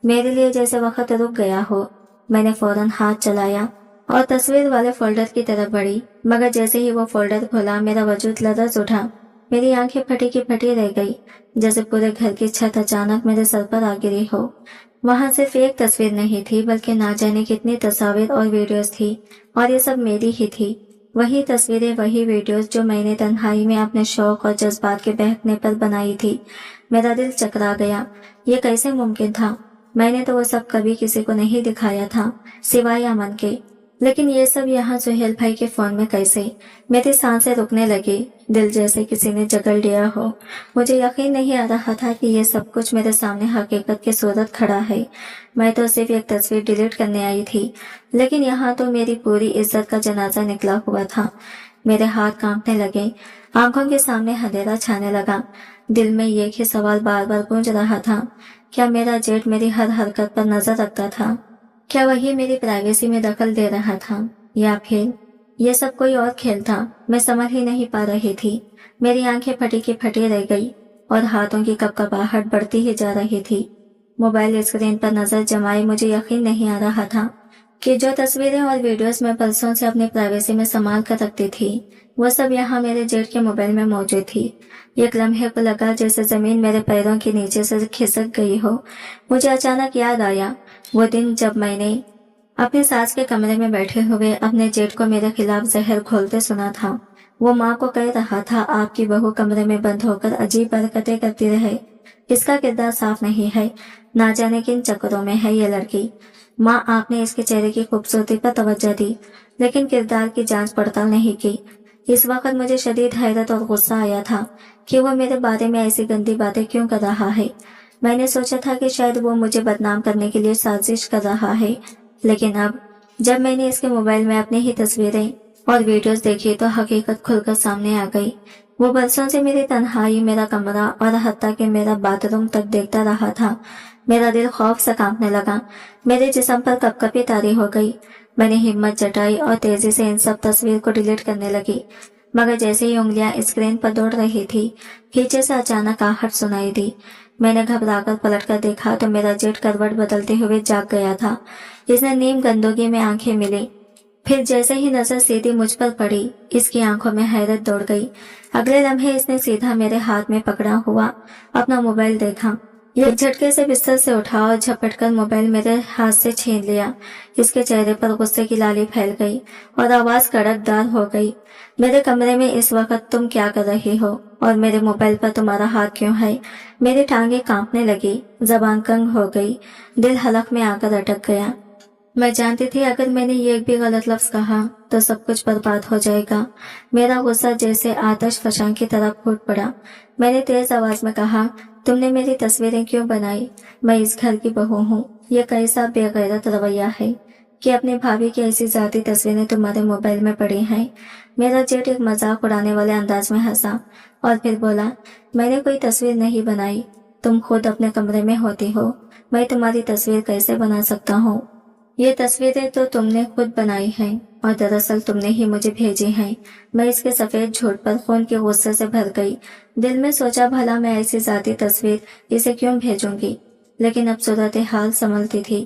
मेरे लिए जैसे वक्त रुक गया हो। मैंने फौरन हाथ चलाया और तस्वीर वाले फोल्डर की तरफ बढ़ी, मगर जैसे ही वो फोल्डर खोला मेरा वजूद लरज उठा। मेरी आंखें फटी की फटी रह गई, जैसे पूरे घर की छत अचानक मेरे सर पर आ गिरी हो। वहां सिर्फ एक तस्वीर नहीं थी, बल्कि ना जाने कितनी तस्वीर और वीडियोस थी, और ये सब मेरी ही थी। वही तस्वीरें, वही वीडियोस जो मैंने तन्हाई में अपने शौक और जज्बात के बहकने पर बनाई थी। मेरा दिल चकरा गया। ये कैसे मुमकिन था? मैंने तो वो सब कभी किसी को नहीं दिखाया था, सिवाय अमन के। लेकिन ये सब यहाँ सुहेल भाई के फोन में कैसे? मेरी सांसें रुकने लगी, दिल जैसे किसी ने जकड़ लिया हो। मुझे यकीन नहीं आ रहा था कि ये सब कुछ मेरे सामने हकीकत की सूरत खड़ा है। मैं तो सिर्फ एक तस्वीर डिलीट करने आई थी, लेकिन यहाँ तो मेरी पूरी इज्जत का जनाजा निकला हुआ था। मेरे हाथ कांपने लगे, आंखों के सामने अंधेरा छाने लगा। दिल में एक ही सवाल बार बार गूंज रहा था, क्या मेरा जेठ मेरी हर हरकत पर नजर रखता था? क्या वही मेरी प्राइवेसी में दखल दे रहा था, या फिर ये सब कोई और खेल था? मैं समझ ही नहीं पा रही थी। मेरी आंखें फटी की फटी रह गई और हाथों की कपकपाहट बढ़ती ही जा रही थी। मोबाइल स्क्रीन पर नजर जमाए मुझे यकीन नहीं आ रहा था कि जो तस्वीरें और वीडियोस मैं बरसों से अपनी प्राइवेसी में संभाल कर रखती थी, वो सब यहाँ मेरे जेठ के मोबाइल में मौजूद थी। एक लम्हे को लगा जैसे जमीन मेरे पैरों के नीचे से खिसक गई हो। मुझे अचानक याद आया वो दिन जब मैंने अपनी सास के कमरे में बैठे हुए अपने जेठ को मेरे खिलाफ जहर घोलते सुना था। वो माँ को कह रहा था, आपकी बहू कमरे में बंद होकर अजीब हरकतें करती रहे, इसका किरदार साफ नहीं है, ना जाने किन चक्करों में है ये लड़की। माँ, आपने इसके चेहरे की खूबसूरती पर तवज्जो दी, लेकिन किरदार की जांच पड़ताल नहीं की। इस वक्त मुझे शदीद हैरत और गुस्सा आया था कि वो मेरे बारे में ऐसी गंदी बातें क्यों कर रहा है। मैंने सोचा था कि शायद वो मुझे बदनाम करने के लिए साजिश कर रहा है, लेकिन अब जब मैंने इसके मोबाइल में अपनी ही तस्वीरें और वीडियोस देखी तो हकीकत खुलकर सामने आ गई। वो बरसों से मेरी तन्हाई, मेरा कमरा और हत्ता कि मेरा बाथरूम तक देखता रहा था। मेरा दिल खौफ से कांपने लगा, मेरे जिस्म पर कपकपी तारी हो गई। मैंने हिम्मत जटाई और तेजी से इन सब तस्वीर को डिलीट करने लगी, मगर जैसे ही उंगलियां स्क्रीन पर दौड़ रही थी, पीछे से अचानक आहट सुनाई दी। मैंने घबराकर पलटकर देखा तो मेरा जेठ करवट बदलते हुए जाग गया था। इसने नीम गंदगी में आंखें मिली, फिर जैसे ही नजर सीधी मुझ पर पड़ी, इसकी आंखों में हैरत दौड़ गई। अगले लम्हे इसने सीधा मेरे हाथ में पकड़ा हुआ अपना मोबाइल देखा। एक झटके से बिस्तर से उठा और झपटकर मोबाइल मेरे हाथ से छीन लिया। इसके चेहरे पर गुस्से की लाली फैल गई और आवाज कड़कदार हो गई, मेरे कमरे में इस वक्त तुम क्या कर रही हो और मेरे मोबाइल पर तुम्हारा हाथ क्यों है? मेरी टांगें कांपने लगी, जबान तंग हो गई, दिल हलक में आकर अटक गया। मैं जानती थी अगर मैंने एक भी गलत लफ्ज कहा तो सब कुछ बर्बाद हो जाएगा। मेरा गुस्सा जैसे आतश फशां की तरह फूट पड़ा। मैंने तेज आवाज में कहा, तुमने मेरी तस्वीरें क्यों बनाई? मैं इस घर की बहू हूँ। यह कैसा बेगैरत रवैया है कि अपनी भाभी की ऐसी जाती तस्वीरें तुम्हारे मोबाइल में पड़ी हैं। मेरा जेठ एक मजाक उड़ाने वाले अंदाज में हंसा और फिर बोला, मैंने कोई तस्वीर नहीं बनाई, तुम खुद अपने कमरे में होती हो, मैं तुम्हारी तस्वीर कैसे बना सकता हूँ? ये तस्वीरें तो तुमने खुद बनाई हैं और दरअसल तुमने ही मुझे भेजी हैं। मैं इसके सफेद झूठ पर खून के गुस्से से भर गई। दिल में सोचा, भला मैं ऐसी जाती तस्वीर इसे क्यों भेजूंगी, लेकिन अब सूरत हाल संभलती थी।